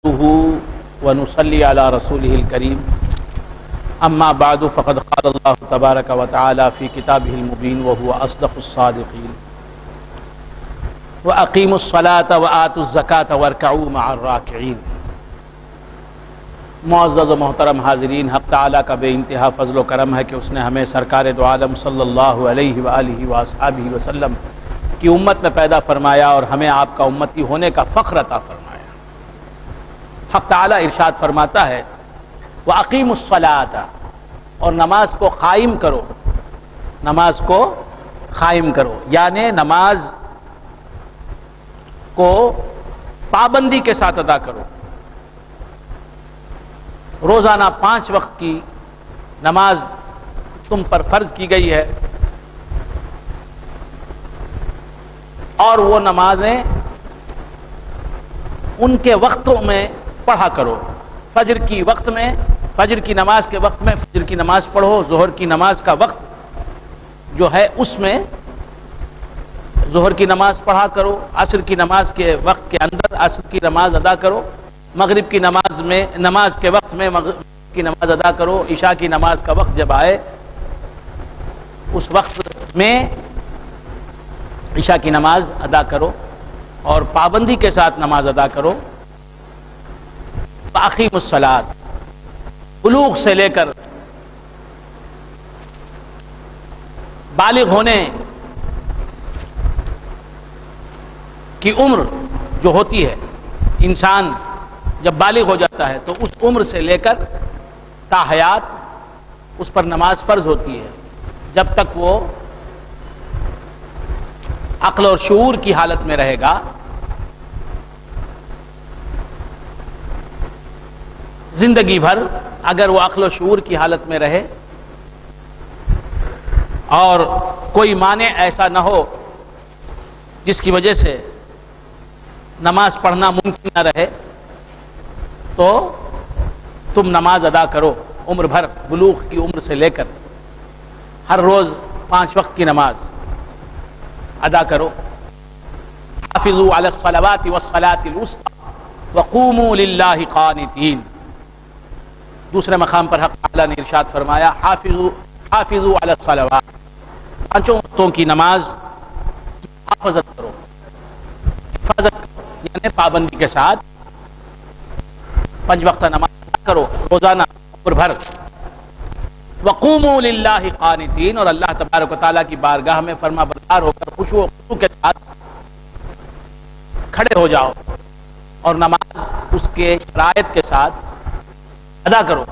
ونصلي على رسوله الكريم اما بعد فقد قال الله تبارك وتعالى في كتابه المبين وهو اصدق الصادقين واقيموا الصلاة وآتوا الزكاة واركعوا مع الراكعين۔ معزز و محترم حاضرین، حق تعالیٰ کا بے انتہا فضل و کرم ہے کہ اس نے ہمیں سرکار دو عالم صلی اللہ علیہ وآلہ وآصحابہ وسلم کی امت میں پیدا فرمایا اور ہمیں آپ کا امتی ہونے کا فخر عطا فرمایا۔ حق تعالیٰ ارشاد فرماتا ہے وَأَقِيمُوا الصَّلَاةَ، اور نماز کو قائم کرو، نماز کو قائم کرو، یعنی نماز کو پابندی کے ساتھ ادا کرو۔ روزانہ 5 وقت کی نماز تم پر فرض کی گئی ہے، اور وہ نمازیں ان کے وقتوں میں پڑھا کرو۔ فجر کی وقت میں، فجر کی نماز کے وقت میں فجر کی نماز پڑھو، ظہر کی نماز کا وقت جو ہے اس میں ظہر کی نماز پڑھا کرو، عصر کی نماز کے وقت کے اندر عصر کی نماز ادا کرو، مغرب کی نماز کے وقت میں مغرب کی نماز ادا کرو، عشاء کی نماز کا وقت جب آئے اس وقت میں عشاء کی نماز ادا کرو اور پابندی کے ساتھ نماز ادا کرو۔ وَأَقِيمُوا الصَّلَاةَ، بلوغ سے لے کر بالغ ہونے کی عمر جو ہوتی ہے، انسان جب بالغ ہو جاتا ہے تو اس عمر سے لے کر تا حیات اس پر نماز فرض ہوتی ہے، جب تک وہ عقل اور شعور کی حالت میں رہے گا۔ زندگی بھر اگر وہ عقل و شعور کی حالت میں رہے اور کوئی مانع ایسا نہ ہو جس کی وجہ سے نماز پڑھنا ممکن نہ رہے، تو تم نماز ادا کرو عمر بھر، بلوغ کی عمر سے لے کر ہر روز 5 وقت کی نماز ادا کرو۔ حافظوا علی الصلوات والصلاة الوسطى وقوموا للہ قانتین۔ دوسرے مقام پر حق تعالیٰ نے ارشاد فرمایا حافظوا علی الصلوات، 5 وقتوں کی نماز کی حفاظت کرو، حفاظت یعنی پابندی کے ساتھ 5 وقت نماز ادا کرو روزانہ عمر بھر۔ وقوموا للہ قانتین، اور اللہ تبارک و تعالیٰ کی بارگاہ میں فرما بردار ہو کر خشوع و خضوع کے ساتھ کھڑے ہو جاؤ اور نماز اس کے شرائط کے ساتھ ادا کرو۔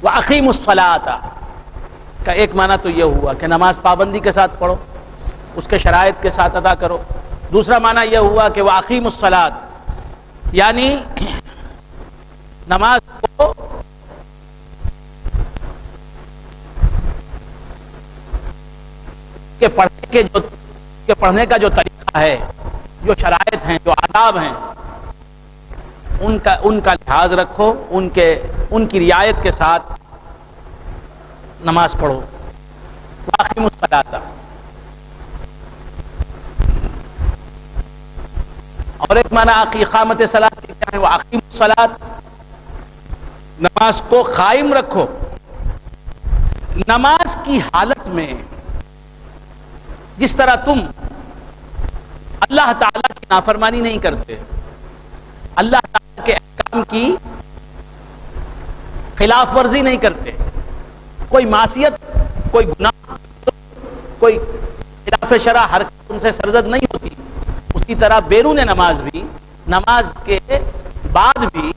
وَأَقِيمُوا الصَّلَاةَ کا ایک معنی تو یہ ہوا کہ نماز پابندی کے ساتھ پڑھو، اس کے شرائط کے ساتھ ادا کرو۔ دوسرا معنی یہ ہوا کہ وَأَقِيمُوا الصَّلَاةَ یعنی نماز کو پڑھنے کا جو طریقہ ہے، جو شرائط ہیں، جو آداب ہیں، ان کا لحاظ رکھو، ان کی رعایت کے ساتھ نماز پڑھو۔ وَأَقِيمُوا الصَّلَاةَ، اور ایک معنی اقامت صلاۃ کیا ہے، وَأَقِيمُوا الصَّلَاةَ نماز کو قائم رکھو۔ نماز کی حالت میں جس طرح تم اللہ تعالیٰ کی نافرمانی نہیں کرتے، اللہ تعالیٰ کے احکام کی خلاف ورزی نہیں کرتے، کوئی معصیت، کوئی گناہ، کوئی خلاف شرع حرکت تم سے سرزد نہیں ہوتی، اسی طرح بیرون نماز بھی، نماز کے بعد بھی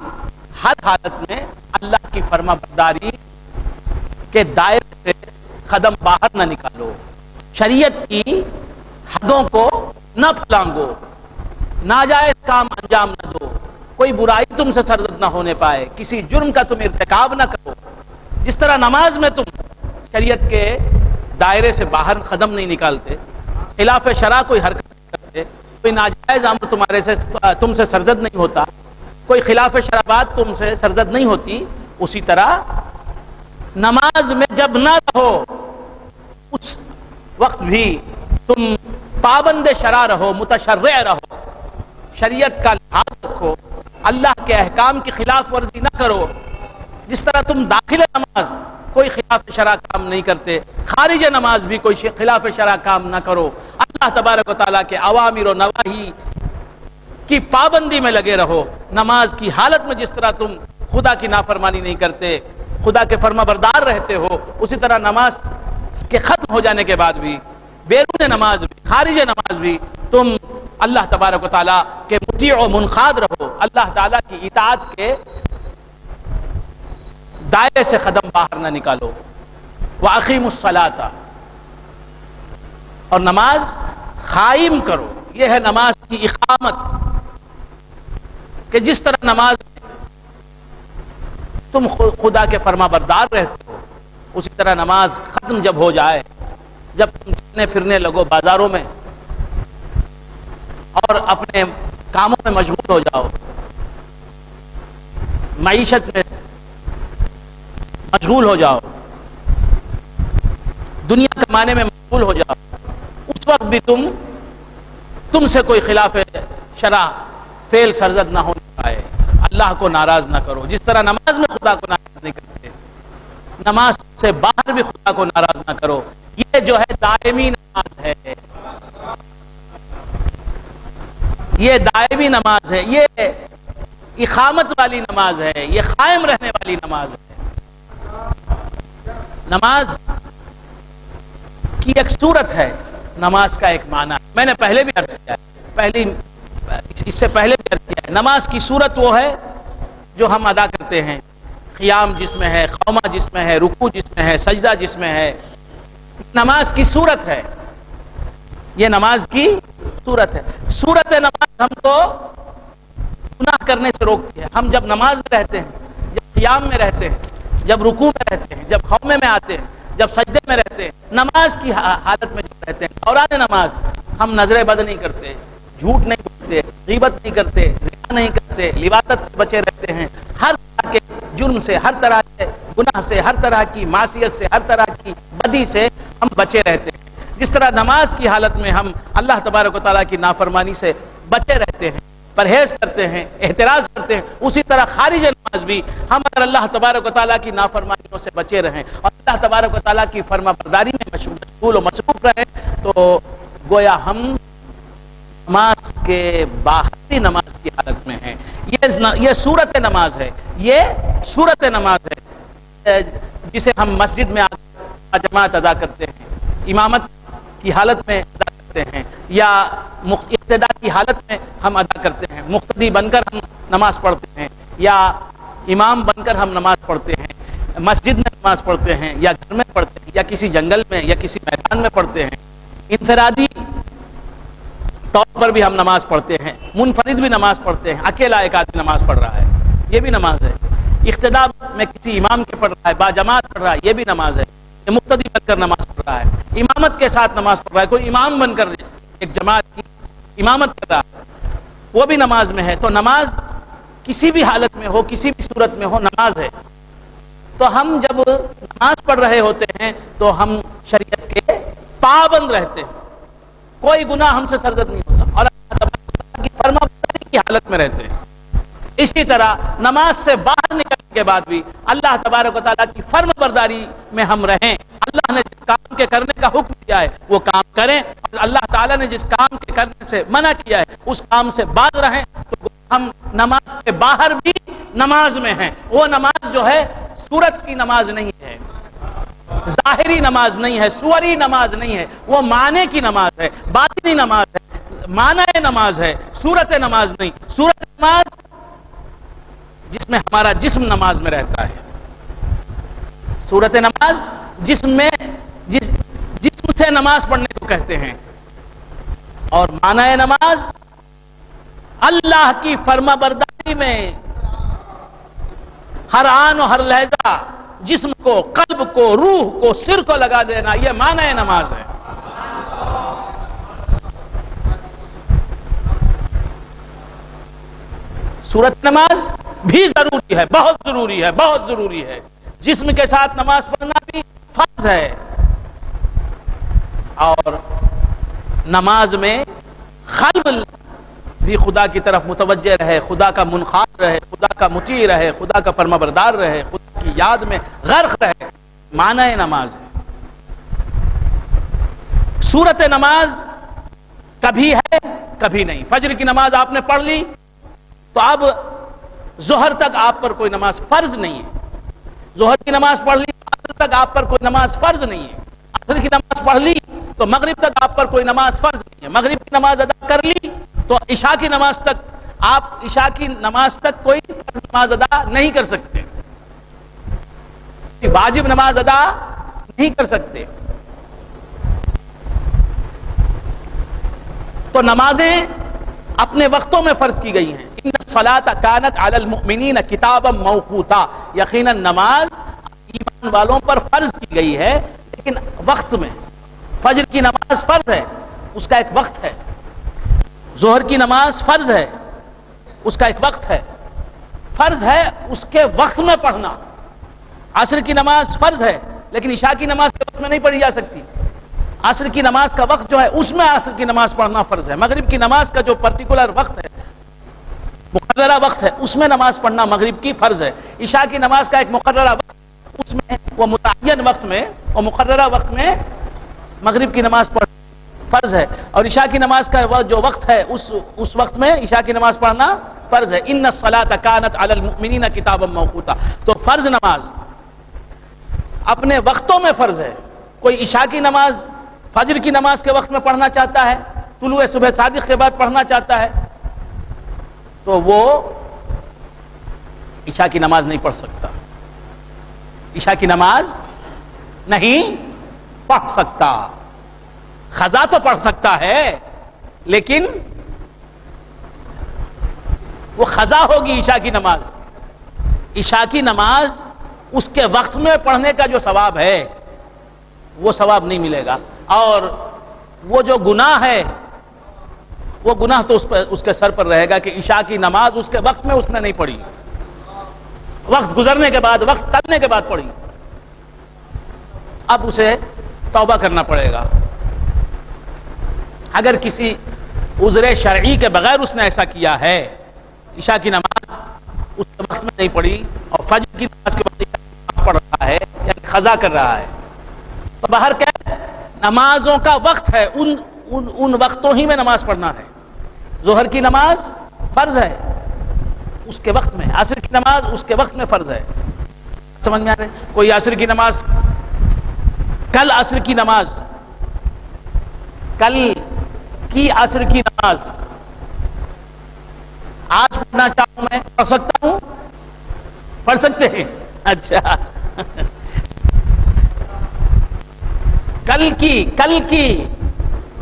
ہر حالت میں اللہ کی فرما برداری کے دائرے سے قدم باہر نہ نکالو، شریعت کی حدوں کو نہ پھلانگو، ناجائز کام انجام نہ دو، کوئی برائی تم سے سرزد نہ ہونے پائے، کسی جرم کا تم ارتکاب نہ کرو۔ جس طرح نماز میں تم شریعت کے دائرے سے باہر قدم نہیں نکالتے، خلاف شرع کوئی حرکت نہیں کرتے، کوئی ناجائز امر تم سے سرزد نہیں ہوتا، کوئی خلاف شرع بات تم سے سرزد نہیں ہوتی، اسی طرح نماز میں جب نہ رہو اس وقت بھی تم پابند شرع رہو، متشرع رہو، شریعت کا لحاظ رکھو، اللہ کے احکام کی خلاف ورزی نہ کرو. جس طرح تم داخل نماز کوئی خلاف شرع کام نہیں کرتے، خارج نماز بھی کوئی خلاف شرع کام نہ کرو. اللہ تبارک و تعالیٰ کے اوامر و نواہی کی پابندی میں لگے رہو. نماز کی حالت میں جس طرح تم خدا کی نافرمانی نہیں کرتے، خدا کے فرما بردار رہتے ہو، اسی طرح نماز کے ختم ہو جانے کے بعد بھی، بیرون نماز بھی، خارج نماز بھی تم اللہ تبارک و تعالیٰ کے مطیع و منقاد رہو. اللہ تعالیٰ کی اطاعت کے دائرے سے قدم باہر نہ نکالو. وَأَقِیمُوا الصَّلَاةَ، اور نماز قائم کرو. یہ ہے نماز کی اقامت، کہ جس طرح نماز تم خدا کے فرما بردار رہتے ہو، اسی طرح نماز ختم جب ہو جائے، جب تم چلنے پھرنے لگو بازاروں میں اور اپنے کاموں میں مشغول ہو جاؤ، معیشت میں مشغول ہو جاؤ، دنیا کمانے میں مشغول ہو جاؤ، اس وقت بھی تم سے کوئی خلاف شرع فعل سرزد نہ ہونے پائے. اللہ کو ناراض نہ کرو. جس طرح نماز میں خدا کو ناراض نہیں کرتے، نماز سے باہر بھی خدا کو ناراض نہ کرو. یہ جو ہے دائمی نماز ہے، یہ دائمی نماز ہے، یہ اقامت والی نماز ہے، یہ قائم رہنے والی نماز ہے. نماز کی ایک صورت ہے، نماز کا ایک معنی. میں نے پہلے بھی عرض کیا ہے، اس سے پہلے بھی عرض کیا ہے. نماز کی صورت وہ ہے جو ہم ادا کرتے ہیں، قیام جس میں ہے، قومہ جس میں ہے، رکوع جس میں ہے، سجدہ جس میں ہے. نماز کی صورت ہے، یہ نماز کی صورت ہے. صورت نماز ہم کو گناہ کرنے سے روکتی ہے. ہم جب نماز میں رہتے ہیں، جب قیام میں رہتے ہیں، جب رکوع میں رہتے ہیں، جب قومے میں آتے ہیں، جب سجدے میں رہتے ہیں، نماز کی حالت میں جب رہتے ہیں، دوران نماز ہم نظر بد نہیں کرتے، جھوٹ نہیں بولتے، غیبت نہیں کرتے، زنا نہیں کرتے، لواطت سے بچے رہتے ہیں. ہر طرح کے جرم سے، ہر طرح کے گناہ سے، ہر طرح کی معصیت سے، ہر طرح کی بدی سے ہم بچے رہتے ہیں. جس طرح نماز کی حالت میں ہم اللہ تبارک و تعالیٰ کی نافرمانی سے بچے رہتے ہیں، پرہیز کرتے ہیں، احتراز کرتے ہیں، اسی طرح خارج نماز بھی ہم اگر اللہ تبارک و تعالیٰ کی نافرمانیوں سے بچے رہیں اور اللہ تبارک و تعالیٰ کی فرما برداری میں مشغول و مصروف رہیں، تو گویا ہم نماز کے باہری نماز کی حالت میں ہیں. یہ صورت نماز ہے، یہ صورت نماز ہے جسے ہم مسجد میں جماعت ادا کرتے ہیں، امامت کی حالت میں ادا کرتے ہیں، یا اقتداء کی حالت میں ہم ادا کرتے ہیں. مقتدی بن کر ہم نماز پڑھتے ہیں، یا امام بن کر ہم نماز پڑھتے ہیں، مسجد میں نماز پڑھتے ہیں، یا گھر میں پڑھتے ہیں، یا کسی جنگل میں یا کسی میدان میں پڑھتے ہیں. انفرادی طور پر بھی ہم نماز پڑھتے ہیں، منفرد بھی نماز پڑھتے ہیں، اکیلا ایک آدمی نماز پڑھ رہا ہے، یہ بھی نماز ہے. اقتداء میں کسی امام کے پڑھ رہا ہے، با جماعت پڑھ رہا ہے، یہ بھی نماز ہے. یہ مقتدی بن کر نماز پڑھ رہا ہے، امامت کے ساتھ نماز پڑھ رہا ہے، کوئی امام بن کر ایک جماعت کی امامت کر رہا ہے، وہ بھی نماز میں ہے. تو نماز کسی بھی حالت میں ہو، کسی بھی صورت میں ہو، نماز ہے. تو ہم جب نماز پڑھ رہے ہوتے ہیں تو ہم شریعت کے پابند رہتے ہیں، کوئی گناہ ہم سے سرزد نہیں ہوتا، اور اللہ تبارک و تعالیٰ کی فرما برداری کی حالت میں رہتے ہیں. اسی طرح نماز سے باہر نکلنے کے بعد بھی اللہ تبارک و تعالیٰ کی فرما برداری میں ہم رہیں. اللہ نے جس کام کے کرنے کا حکم دیا ہے وہ کام کریں، اور اللہ تعالیٰ نے جس کام کے کرنے سے منع کیا ہے اس کام سے باز رہیں. تو ہم نماز کے باہر بھی نماز میں ہیں. وہ نماز جو ہے صورت کی نماز نہیں ہے، ظاہری نماز نہیں ہے، سوری نماز نہیں ہے، وہ معنی کی نماز ہے، باطنی نماز ہے، معنی نماز ہے، صورت نماز نہیں. صورت نماز جس میں ہمارا جسم نماز میں رہتا ہے، صورت نماز جسم سے نماز پڑھنے کو کہتے ہیں. اور معنی نماز اللہ کی فرما برداری میں ہر آن و ہر لہجہ جسم کو، قلب کو، روح کو، سر کو لگا دینا، یہ معنی نماز ہے. صورت نماز بھی ضروری ہے، بہت ضروری ہے، بہت ضروری ہے. جسم کے ساتھ نماز پڑھنا بھی فرض ہے. اور نماز میں قلب بھی خدا کی طرف متوجہ رہے، خدا کا منقاد رہے، خدا کا مطیع رہے، خدا کا فرمانبردار رہے، خدا کی یاد میں غرق رہے، معنی نماز ہے۔ صورت نماز کبھی ہے کبھی نہیں۔ فجر کی نماز آپ نے پڑھ لی تو اب ظہر تک آپ پر کوئی نماز فرض نہیں ہے۔ ظہر کی نماز پڑھ لی تو عصر تک آپ پر کوئی نماز فرض نہیں ہے۔ عصر کی نماز پڑھ لی تو مغرب تک آپ پر کوئی نماز فرض نہیں ہے۔ مغرب کی نماز ادا کر لی تو عشاء کی نماز تک آپ عشاء کی نماز تک کوئی فرض نماز ادا نہیں کر سکتے، واجب نماز ادا نہیں کر سکتے۔ تو نمازیں اپنے وقتوں میں فرض کی گئی ہیں۔ ان الصلاۃ کانت علی المؤمنین کتابا موقوتا، یقیناً نماز ایمان والوں پر فرض کی گئی ہے، لیکن وقت میں۔ فجر کی نماز فرض ہے، اس کا ایک وقت ہے۔ ظہر کی نماز فرض ہے، اس کا ایک وقت ہے۔ فرض ہے اس کے وقت میں پڑھنا۔ عصر کی نماز فرض ہے، لیکن عشاء کی نماز کے وقت میں نہیں پڑھی جا سکتی۔ عصر کی نماز کا وقت جو ہے اس میں عصر کی نماز پڑھنا فرض ہے۔ مغرب کی نماز کا جو پرٹیکولر وقت ہے، مقررہ وقت ہے، اس میں نماز پڑھنا مغرب کی فرض ہے۔ عشاء کی نماز کا ایک مقررہ وقت، اس میں وہ متعین وقت میں، وہ مقررہ وقت میں مغرب کی نماز پڑھنا فرض ہے، اور عشاء کی نماز کا جو وقت ہے اس وقت میں عشاء کی نماز پڑھنا فرض ہے۔ ان الصلاۃ کانت علی المؤمنین کتابا موقوتا۔ تو فرض نماز اپنے وقتوں میں فرض ہے۔ کوئی عشاء کی نماز فجر کی نماز کے وقت میں پڑھنا چاہتا ہے، طلوع صبح صادق کے بعد پڑھنا چاہتا ہے، تو وہ عشاء کی نماز نہیں پڑھ سکتا، عشاء کی نماز نہیں پڑھ سکتا۔ قضا تو پڑھ سکتا ہے، لیکن وہ قضا ہوگی عشاء کی نماز۔ عشاء کی نماز اس کے وقت میں پڑھنے کا جو ثواب ہے وہ ثواب نہیں ملے گا، اور وہ جو گناہ ہے وہ گناہ تو اس کے سر پر رہے گا کہ عشاء کی نماز اس کے وقت میں اس نے نہیں پڑھی، وقت گزرنے کے بعد، وقت ٹلنے کے بعد پڑھی۔ اب اسے توبہ کرنا پڑے گا۔ اگر کسی عذر شرعی کے بغیر اس نے ایسا کیا ہے، عشاء کی نماز اس کے وقت میں نہیں پڑھی اور فجر کی نماز کے وقت نماز پڑھ رہا ہے، یعنی قضا کر رہا ہے، تو باہر کیا ہے؟ نمازوں کا وقت ہے، ان وقتوں ہی میں نماز پڑھنا ہے۔ ظہر کی نماز فرض ہے اس کے وقت میں، عصر کی نماز اس کے وقت میں فرض ہے۔ سمجھ میں آ رہے؟ کوئی عصر کی نماز، کل عصر کی نماز، کل کی عصر کی نماز آج پڑھنا چاہوں میں، پڑھ سکتا ہوں؟ پڑھ سکتے ہیں؟ اچھا، کل کی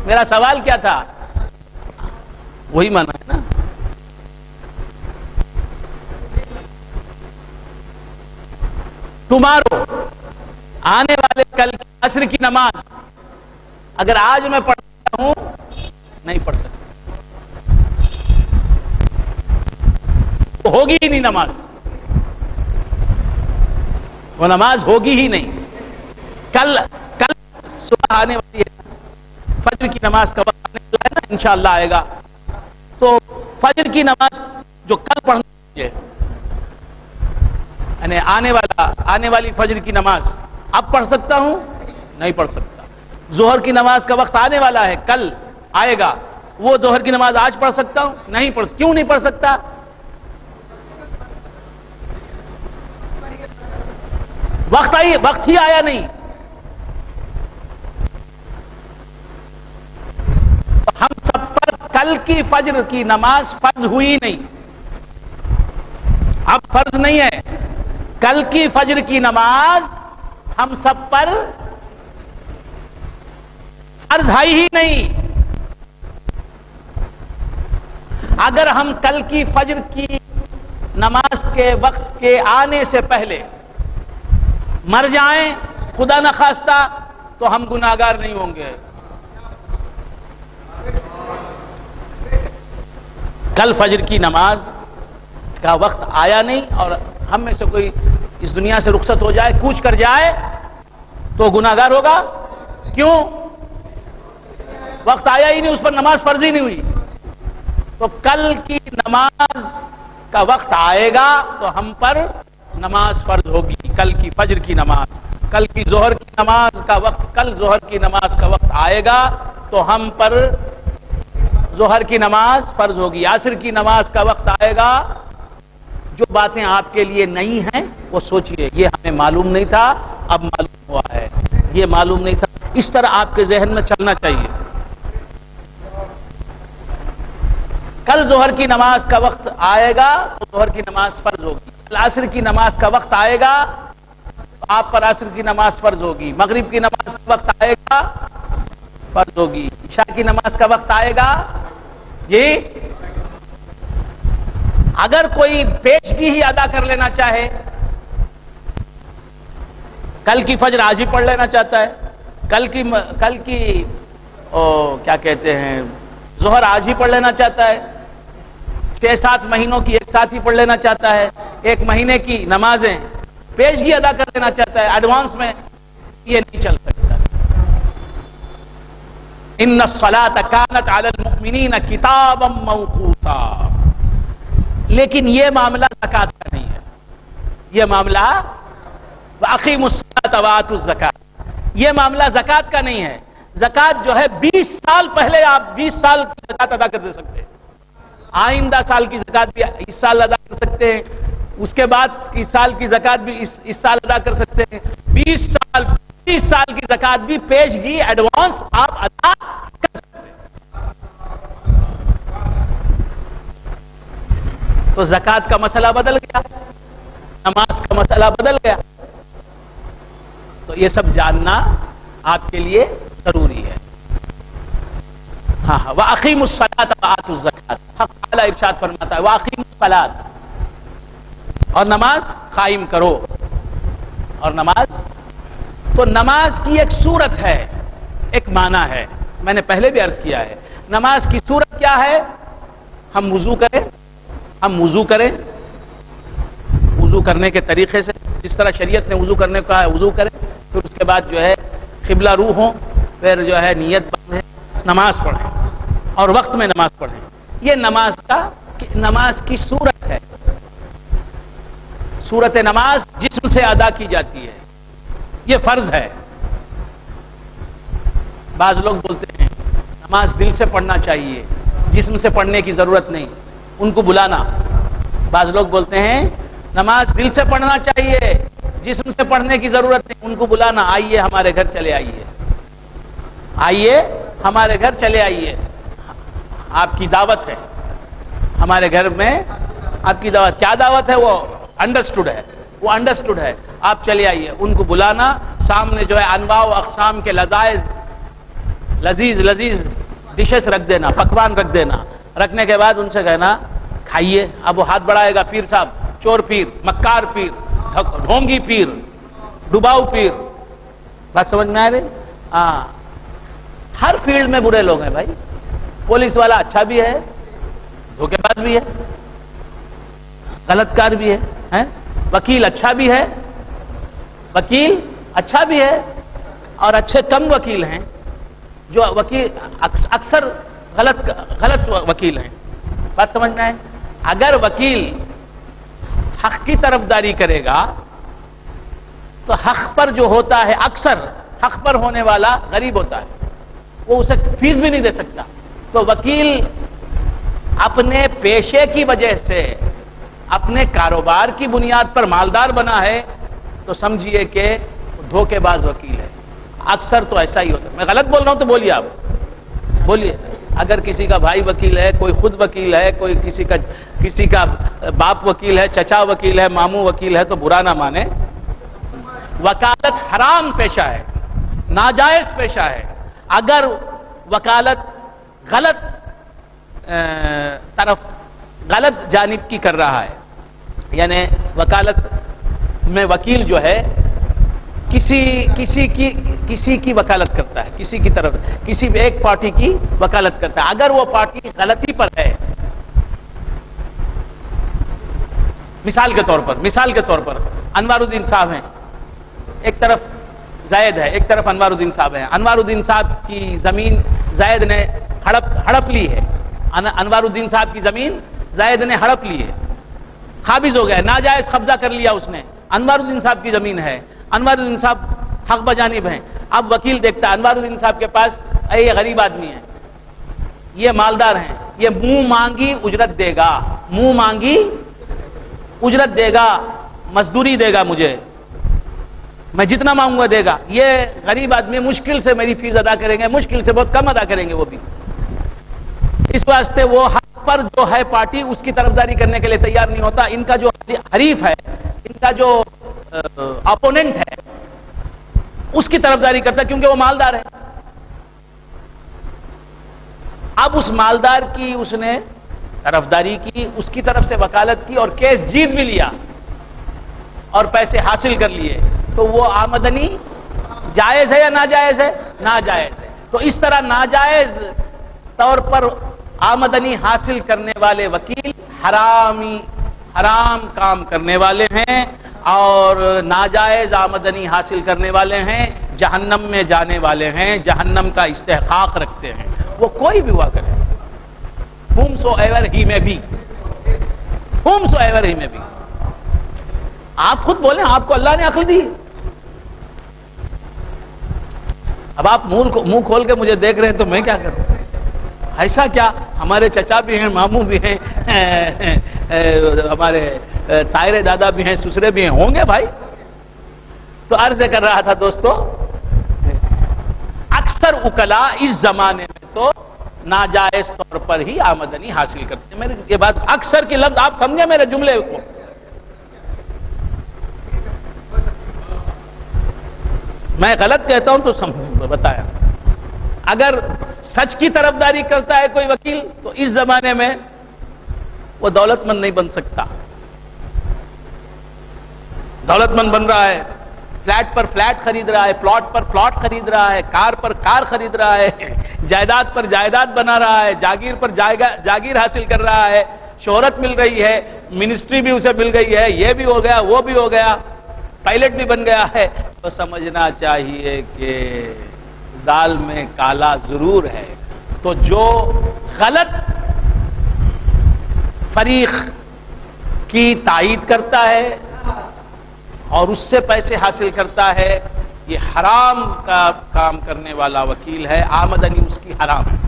میرا سوال کیا تھا؟ وہی مانا ہے نا؟ ٹمارو، آنے والے کل کی عصر کی نماز اگر آج میں پڑھتا ہوں نہیں پڑھ سکتا، تو ہوگی ہی نہیں نماز، وہ نماز ہوگی ہی نہیں۔ کل صبح آنے والی ہے، فجر کی نماز کا وقت آنے والا ہے نا، انشاءاللہ آئے گا، تو فجر کی نماز جو کل پڑھنا ہے، یعنی آنے والی فجر کی نماز اب پڑھ سکتا ہوں؟ نہیں پڑھ سکتا۔ ظہر کی نماز کا وقت آنے والا ہے، کل آئے گا، وہ ظہر کی نماز آج پڑھ سکتا ہوں؟ نہیں پڑھ۔ کیوں نہیں پڑھ سکتا؟ وقت ہی آیا نہیں۔ ہم سب پر کل کی فجر کی نماز فرض ہوئی نہیں، اب فرض نہیں ہے۔ کل کی فجر کی نماز ہم سب پر فرض ہے ہی نہیں۔ اگر ہم کل کی فجر کی نماز کے وقت کے آنے سے پہلے مر جائیں، خدا نخواستہ، تو ہم گناہگار نہیں ہوں گے۔ کل فجر کی نماز کا وقت آیا نہیں اور ہم میں سے کوئی اس دنیا سے رخصت ہو جائے، کوچ کر جائے، تو گناہگار ہوگا۔ کیوں؟ وقت آیا ہی نہیں، اس پر نماز فرض ہی نہیں ہوئی۔ تو کل کی نماز کا وقت آئے گا تو ہم پر نماز فرض ہوگی. کل کی فجر کی نماز، کل کی ظہر کی نماز کا وقت، کل ظہر کی نماز کا وقت آئے گا تو ہم پر ظہر کی نماز فرض ہوگی. عصر کی نماز کا وقت آئے گا. جو باتیں آپ کے لیے نئی ہیں وہ سوچئے، یہ ہمیں معلوم نہیں تھا، اب معلوم ہوا ہے. یہ معلوم نہیں تھا. اس طرح آپ کے ذہن میں چلنا چاہیے. کل ظہر کی نماز کا وقت آئے گا تو ظہر کی نماز فرض ہوگی. کل عصر کی نماز کا وقت آئے گا تو آپ پر عصر کی نماز فرض ہوگی. مغرب کی نماز کا وقت آئے گا فرض ہوگی. عشاء کی نماز کا وقت آئے گا. یہ اگر کوئی پیشگی ہی ادا کر لینا چاہے، کل کی فجر آج ہی پڑھ لینا چاہتا ہے، کل کی کیا کہتے ہیں ظہر آج ہی پڑھ لینا چاہتا ہے، 6-7 مہینوں کی ایک ساتھ ہی پڑھ لینا چاہتا ہے، 1 مہینے کی نمازیں پیشگی ادا کر لینا چاہتا ہے ایڈوانس میں، یہ نہیں چل سکتا. ان الصلاۃ کانت علی المؤمنین کتابا موقوتا. لیکن یہ معاملہ زکات کا نہیں ہے. یہ معاملہ واقیموا الصلاۃ وآتوا الزکاۃ، یہ معاملہ زکات کا نہیں ہے. زکات جو ہے 20 سال پہلے آپ 20 سال کی زکات ادا کر دے سکتے ہیں. آئندہ سال کی زکات بھی اس سال ادا کر سکتے ہیں، اس کے بعد کی سال کی زکات بھی اس سال ادا کر سکتے ہیں. 20 سال کی زکات بھی پیشگی ایڈوانس آپ ادا کر سکتے ہیں. تو زکات کا مسئلہ بدل گیا، نماز کا مسئلہ بدل گیا. تو یہ سب جاننا آپ کے لیے ضروری ہے. ہاں وَأَقِيمُوا الصَّلَاةَ وَآتُوا الزَّكَاةَ. حق تعالی ارشاد فرماتا ہے وَأَقِيمُوا الصَّلَاةَ، اور نماز قائم کرو. اور نماز تو نماز کی ایک صورت ہے، ایک معنی ہے. میں نے پہلے بھی عرض کیا ہے نماز کی صورت کیا ہے. ہم وضو کریں، وضو کرنے کے طریقے سے جس طرح شریعت نے وضو کرنے کو کہا ہے وضو کریں. پھر اس کے بعد جو ہے قبلہ روح ہوں، پھر جو ہے نیت باندھیں، نماز پڑھیں اور وقت میں نماز پڑھیں. یہ نماز کی صورت ہے. صورت نماز جسم سے ادا کی جاتی ہے، یہ فرض ہے. بعض لوگ بولتے ہیں نماز دل سے پڑھنا چاہیے، جسم سے پڑھنے کی ضرورت نہیں، ان کو بلانا. بعض لوگ بولتے ہیں نماز دل سے پڑھنا چاہیے، جسم سے پڑھنے کی ضرورت نہیں، ان کو بلانا. آئیے ہمارے گھر چلے آئیے، آئیے ہمارے گھر چلے آئیے، آپ کی دعوت ہے ہمارے گھر میں. آپ کی دعوت کیا دعوت ہے؟ وہ انڈرسٹوڈ ہے. آپ چلے آئیے. ان کو بلانا، سامنے جو ہے انواع و اقسام کے لذیذ ڈشز رکھ دینا، پکوان رکھ دینا. رکھنے کے بعد ان سے کہنا کھائیے. اب وہ ہاتھ بڑھائے گا، پیر صاحب، چور پیر، مکار پیر، ڈھونگی پیر، ڈباؤ پیر. بات سمجھ میں آ رہی؟ ہاں، ہر فیلڈ میں برے لوگ ہیں بھائی. پولیس والا اچھا بھی ہے، دھوکے باز بھی ہے، غلط کار بھی ہے. وکیل اچھا بھی ہے، اور اچھے کم وکیل ہیں. جو وکیل اکثر غلط وکیل ہیں. بات سمجھ میں آئے؟ اگر وکیل حق کی طرفداری کرے گا تو حق پر جو ہوتا ہے، اکثر حق پر ہونے والا غریب ہوتا ہے، وہ اسے فیس بھی نہیں دے سکتا. تو وکیل اپنے پیشے کی وجہ سے، اپنے کاروبار کی بنیاد پر مالدار بنا ہے تو سمجھیے کہ دھوکے باز وکیل ہے. اکثر تو ایسا ہی ہوتا ہے. میں غلط بول رہا ہوں تو بولیے، آپ بولیے. اگر کسی کا بھائی وکیل ہے، کوئی خود وکیل ہے، کوئی کسی کا باپ وکیل ہے، چچا وکیل ہے، ماموں وکیل ہے تو برا نہ مانے. وکالت حرام پیشہ ہے، ناجائز پیشہ ہے. اگر وکالت غلط جانب کی کر رہا ہے، یعنی وکالت میں وکیل جو ہے کسی کی وکالت کرتا ہے، کسی کی طرف، کسی ایک پارٹی کی وکالت کرتا ہے. اگر وہ پارٹی غلطی پر ہے، مثال کے طور پر انوار الدین صاحب ہیں، ایک طرف زید ہے، ایک طرف انوار الدین صاحب ہیں. انوار الدین صاحب کی زمین زید نے ہڑپ لی ہے، انوار الدین صاحب کی زمین زاہد نے ہڑپ لی ہے، قابض ہو گیا، ناجائز قبضہ کر لیا اس نے، انوار الدین صاحب کی زمین ہے، انوار الدین صاحب حق بجانب ہیں۔ اب وکیل دیکھتا ہے انوار الدین صاحب کے پاس یہ غریب آدمی ہے، یہ مالدار ہیں، یہ منہ مانگی اجرت دے گا، منہ مانگی اجرت دے گا، مزدوری دے گا، مجھے میں جتنا مانگوں گا دے گا۔ یہ غریب آدمی مشکل سے میری فیس ادا کریں گے، مشکل سے بہت کم ادا کریں گے وہ بھی، اس واسطے وہ حق پر جو ہے پارٹی اس کی طرفداری کرنے کے لیے تیار نہیں ہوتا۔ ان کا جو حریف ہے، ان کا جو اپوننٹ ہے، اس کی طرفداری کرتا ہے کیونکہ وہ مالدار ہے۔ اب اس مالدار کی اس نے طرفداری کی، اس کی طرف سے وکالت کی اور کیس جیت بھی لیا اور پیسے حاصل کر لیے، تو وہ آمدنی جائز ہے یا ناجائز ہے؟ ناجائز ہے۔ تو اس طرح ناجائز طور پر آمدنی حاصل کرنے والے وکیل حرام کام کرنے والے ہیں اور ناجائز آمدنی حاصل کرنے والے ہیں، جہنم میں جانے والے ہیں، جہنم کا استحقاق رکھتے ہیں، وہ کوئی بھی ہوا کرے، whomsoever he may be، whomsoever he may be۔ آپ خود بولیں، آپ کو اللہ نے عقل دی، اب آپ منہ کھول کے مجھے دیکھ رہے ہیں تو میں کیا کروں؟ ایسا کیا؟ ہمارے چچا بھی ہیں، ماموں بھی ہیں، ہمارے تائرے دادا بھی ہیں، سسرے بھی ہیں، ہوں گے بھائی۔ تو عرض کر رہا تھا دوستو، اکثر وکلا اس زمانے میں تو ناجائز طور پر ہی آمدنی حاصل کرتے ہیں۔ میری یہ بات اکثر کی لفظ آپ سمجھے میرے جملے کو؟ میں غلط کہتا ہوں تو بتایا۔ اگر سچ کی طرفداری کرتا ہے کوئی وکیل تو اس زمانے میں وہ دولت مند نہیں بن سکتا۔ دولت مند بن رہا ہے، فلیٹ پر فلیٹ خرید رہا ہے، پلاٹ پر پلاٹ خرید رہا ہے، کار پر کار خرید رہا ہے، جائیداد پر جائیداد بنا رہا ہے، جاگیر پر جاگیر حاصل کر رہا ہے، شہرت مل رہی ہے، منسٹری بھی اسے مل گئی ہے، یہ بھی ہو گیا، وہ بھی ہو گیا، پائلٹ بھی بن گیا ہے، تو سمجھنا چاہیے کہ دال میں کالا ضرور ہے۔ تو جو غلط فریق کی تائید کرتا ہے اور اس سے پیسے حاصل کرتا ہے، یہ حرام کا کام کرنے والا وکیل ہے، آمدنی اس کی حرام ہے۔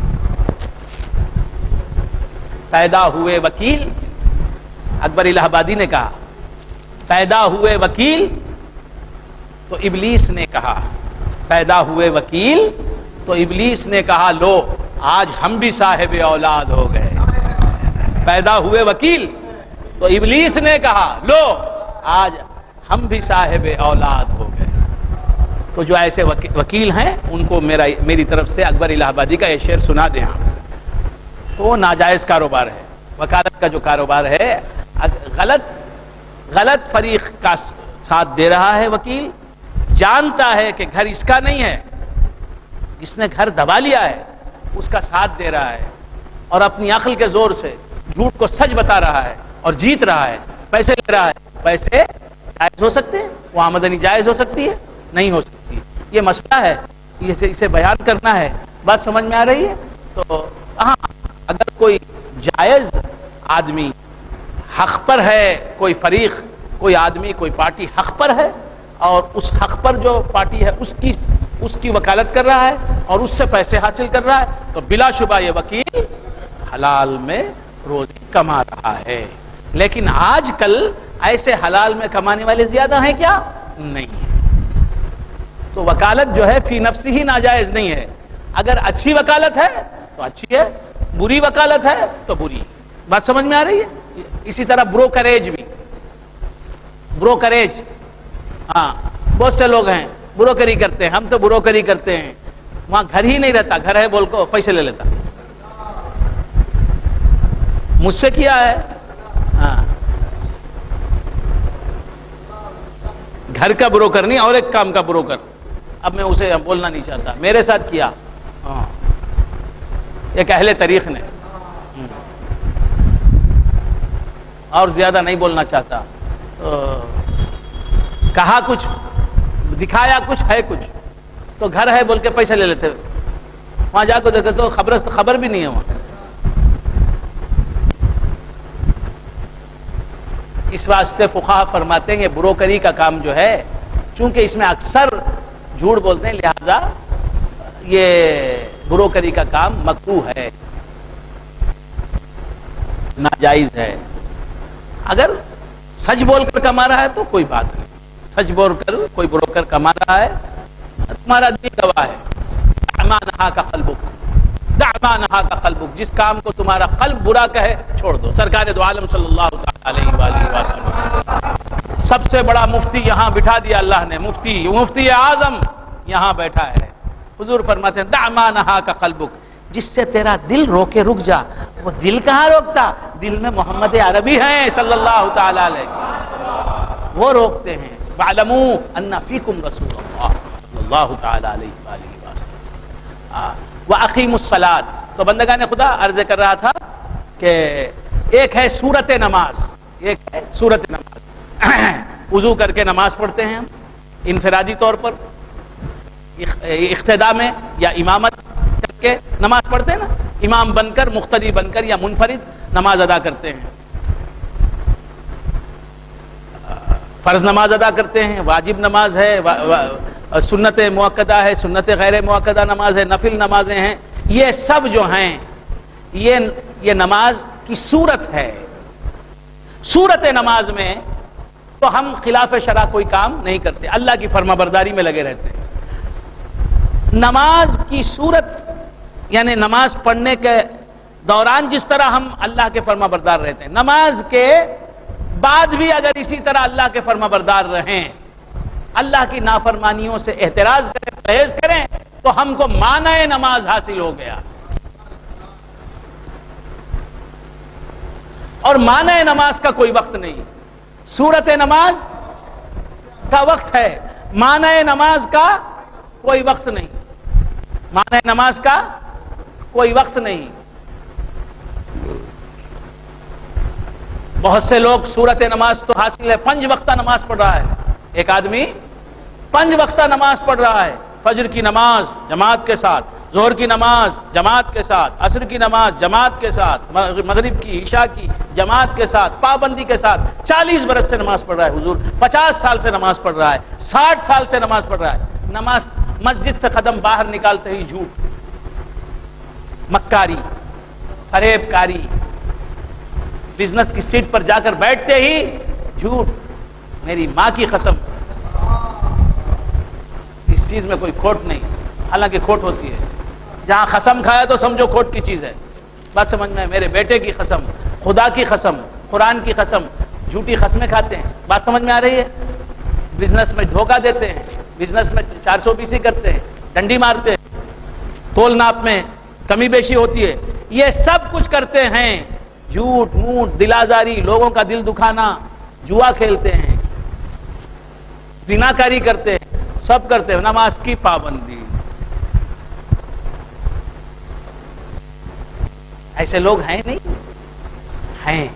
پیدا ہوئے وکیل، اکبر الہ آبادی نے کہا، پیدا ہوئے وکیل تو ابلیس نے کہا، پیدا ہوئے وکیل تو ابلیس نے کہا لو آج ہم بھی صاحب اولاد ہو گئے۔ پیدا ہوئے وکیل تو ابلیس نے کہا لو آج ہم بھی صاحب اولاد ہو گئے۔ تو جو ایسے وکیل ہیں ان کو میری طرف سے اکبر الہ آبادی کا یہ شعر سنا دیں آپ۔ تو وہ ناجائز کاروبار ہے، وکالت کا جو کاروبار ہے، غلط فریق کا ساتھ دے رہا ہے وکیل، جانتا ہے کہ گھر اس کا نہیں ہے، اس نے گھر دبا لیا ہے، اس کا ساتھ دے رہا ہے اور اپنی عقل کے زور سے جھوٹ کو سچ بتا رہا ہے اور جیت رہا ہے، پیسے لے رہا ہے۔ پیسے جائز ہو سکتے ہیں؟ وہ آمدنی جائز ہو سکتی ہے؟ نہیں ہو سکتی۔ یہ مسئلہ ہے، اسے بیان کرنا ہے۔ بات سمجھ میں آ رہی ہے؟ تو ہاں، اگر کوئی جائز آدمی حق پر ہے، کوئی فریق، کوئی آدمی، کوئی پارٹی حق پر ہے اور اس حق پر جو پارٹی ہے اس کی وکالت کر رہا ہے اور اس سے پیسے حاصل کر رہا ہے، تو بلا شبہ یہ وکیل حلال میں روزی کما رہا ہے۔ لیکن آج کل ایسے حلال میں کمانے والے زیادہ ہیں کیا؟ نہیں ہے۔ تو وکالت جو ہے فی نفسی ہی ناجائز نہیں ہے۔ اگر اچھی وکالت ہے تو اچھی ہے، بری وکالت ہے تو بری۔ بات سمجھ میں آ رہی ہے؟ اسی طرح بروکریج بھی، بروکریج، ہاں بہت سے لوگ ہیں بروکری کرتے ہیں، ہم تو بروکری کرتے ہیں، وہاں گھر ہی نہیں رہتا، گھر ہے بول کو پیسے لے لیتا۔ مجھ سے کیا ہے، ہاں گھر کا بروکر نہیں، اور ایک کام کا بروکر، اب میں اسے بولنا نہیں چاہتا، میرے ساتھ کیا، ہاں ایک اہل تاریخ نے، اور زیادہ نہیں بولنا چاہتا، کہا کچھ، دکھایا کچھ، ہے کچھ، تو گھر ہے بول کے پیسے لے لیتے، وہاں جا کے دیکھتے تو خبر بھی نہیں ہے وہاں، اس واسطے فقہا فرماتے ہیں یہ بروکری کا کام جو ہے چونکہ اس میں اکثر جھوٹ بولتے ہیں لہذا یہ بروکری کا کام مکروہ ہے، ناجائز ہے۔ اگر سچ بول کر کما رہا ہے تو کوئی بات نہیں، سچ بول کر کوئی بروکر کما رہا ہے تمہارا دل گواہ ہے۔ دع ما نہاک قلبک، دع ما نہاک قلبک، جس کام کو تمہارا قلب برا کہے چھوڑ دو۔ سرکار دو عالم صلی اللہ علیہ وآلہ وسلم، سب سے بڑا مفتی یہاں بٹھا دیا اللہ نے، مفتی اعظم یہاں بیٹھا ہے۔ حضور فرماتے ہیں دع ما نہاک قلبک، جس سے تیرا دل روکے رک جا۔ وہ دل کہاں روکتا؟ دل میں محمد عربی ہیں صلی اللہ تعالی علیہ، وہ روکتے ہیں۔ وَاعْلَمُوا أَنَّ فِيكُمْ رَسُولَ اللَّهِ صلی اللہ تعالی علیہ وآلہ وسلم۔ وَأَقِيمُوا الصَّلَاةَ، تو بندگان خدا عرض کر رہا تھا کہ ایک ہے سورت نماز، ایک ہے سورت نماز۔ وضو کر کے نماز پڑھتے ہیں ہم انفرادی طور پر، اقتداء میں یا امامت کر کے نماز پڑھتے ہیں نا، امام بن کر، مقتدی بن کر یا منفرد نماز ادا کرتے ہیں، فرض نماز ادا کرتے ہیں، واجب نماز ہے، سنت مؤکدہ ہے، سنت غیر مؤکدہ نماز ہے، نفل نمازیں ہیں، یہ سب جو ہیں یہ نماز کی صورت ہے۔ صورت نماز میں تو ہم خلاف شرع کوئی کام نہیں کرتے، اللہ کی فرما برداری میں لگے رہتے ہیں۔ نماز کی صورت یعنی نماز پڑھنے کے دوران جس طرح ہم اللہ کے فرما بردار رہتے ہیں، نماز کے بعد بھی اگر اسی طرح اللہ کے فرما بردار رہیں، اللہ کی نافرمانیوں سے احتراز کریں، پرہیز کریں، تو ہم کو معنی نماز حاصل ہو گیا۔ اور معنی نماز کا کوئی وقت نہیں، صورت نماز کا وقت ہے، معنی نماز کا کوئی وقت نہیں، معنی نماز کا کوئی وقت نہیں۔ بہت سے لوگ صورت نماز تو حاصل ہے، 5 وقتہ نماز پڑھ رہا ہے، ایک آدمی 5 وقتہ نماز پڑھ رہا ہے، فجر کی نماز جماعت کے ساتھ، ظہر کی نماز جماعت کے ساتھ، عصر کی نماز جماعت کے ساتھ، مغرب کی، عشاء کی جماعت کے ساتھ، پابندی کے ساتھ، 40 برس سے نماز پڑھ رہا ہے حضور، 50 سال سے نماز پڑھ رہا ہے، 60 سال سے نماز پڑھ رہا ہے، نماز مسجد سے قدم باہر نکالتے ہی جھوٹ، مکاری، فریب کاری، بزنس کی سیٹ پر جا کر بیٹھتے ہی جھوٹ، میری ماں کی قسم، اس چیز میں کوئی کھوٹ نہیں، حالانکہ کھوٹ ہوتی ہے، جہاں قسم کھایا تو سمجھو کھوٹ کی چیز ہے، بات سمجھ میں، میرے بیٹے کی قسم، خدا کی قسم، قرآن کی قسم، جھوٹی قسمیں کھاتے ہیں، بات سمجھ میں آ رہی ہے؟ بزنس میں دھوکہ دیتے ہیں، بزنس میں 420 کرتے ہیں، ڈنڈی مارتے ہیں، تول ناپ میں کمی بیشی ہوتی ہے، یہ سب کچھ کرتے ہیں، جھوٹ موٹ، دل آزاری، لوگوں کا دل دکھانا، جوا کھیلتے ہیں، زناکاری کرتے ہیں، سب کرتے ہیں، نماز کی پابندی۔ ایسے لوگ ہیں نہیں؟ ہیں،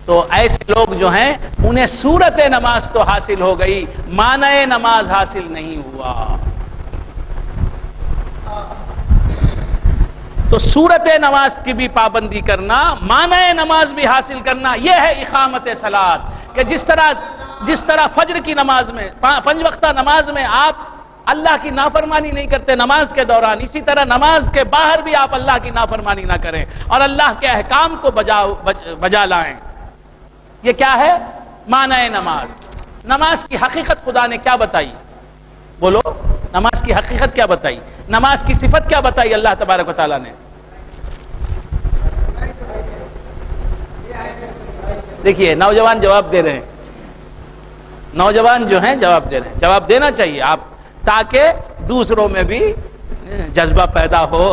تو ایسے لوگ جو ہیں انہیں صورت نماز تو حاصل ہو گئی، معنی نماز حاصل نہیں ہوا۔ تو صورت نماز کی بھی پابندی کرنا، معنی نماز بھی حاصل کرنا، یہ ہے اقامت صلاۃ، کہ جس طرح فجر کی نماز میں، 5 وقتہ نماز میں آپ اللہ کی نافرمانی نہیں کرتے نماز کے دوران، اسی طرح نماز کے باہر بھی آپ اللہ کی نافرمانی نہ کریں اور اللہ کے احکام کو بجا لائیں۔ یہ کیا ہے؟ معنی نماز۔ نماز کی حقیقت خدا نے کیا بتائی؟ بولو، نماز کی حقیقت کیا بتائی؟ نماز کی صفت کیا بتائی اللہ تبارک و تعالیٰ نے؟ دیکھیے نوجوان جواب دے رہے ہیں، نوجوان جو ہیں جواب دے رہے ہیں، جواب دینا چاہیے آپ، تاکہ دوسروں میں بھی جذبہ پیدا ہو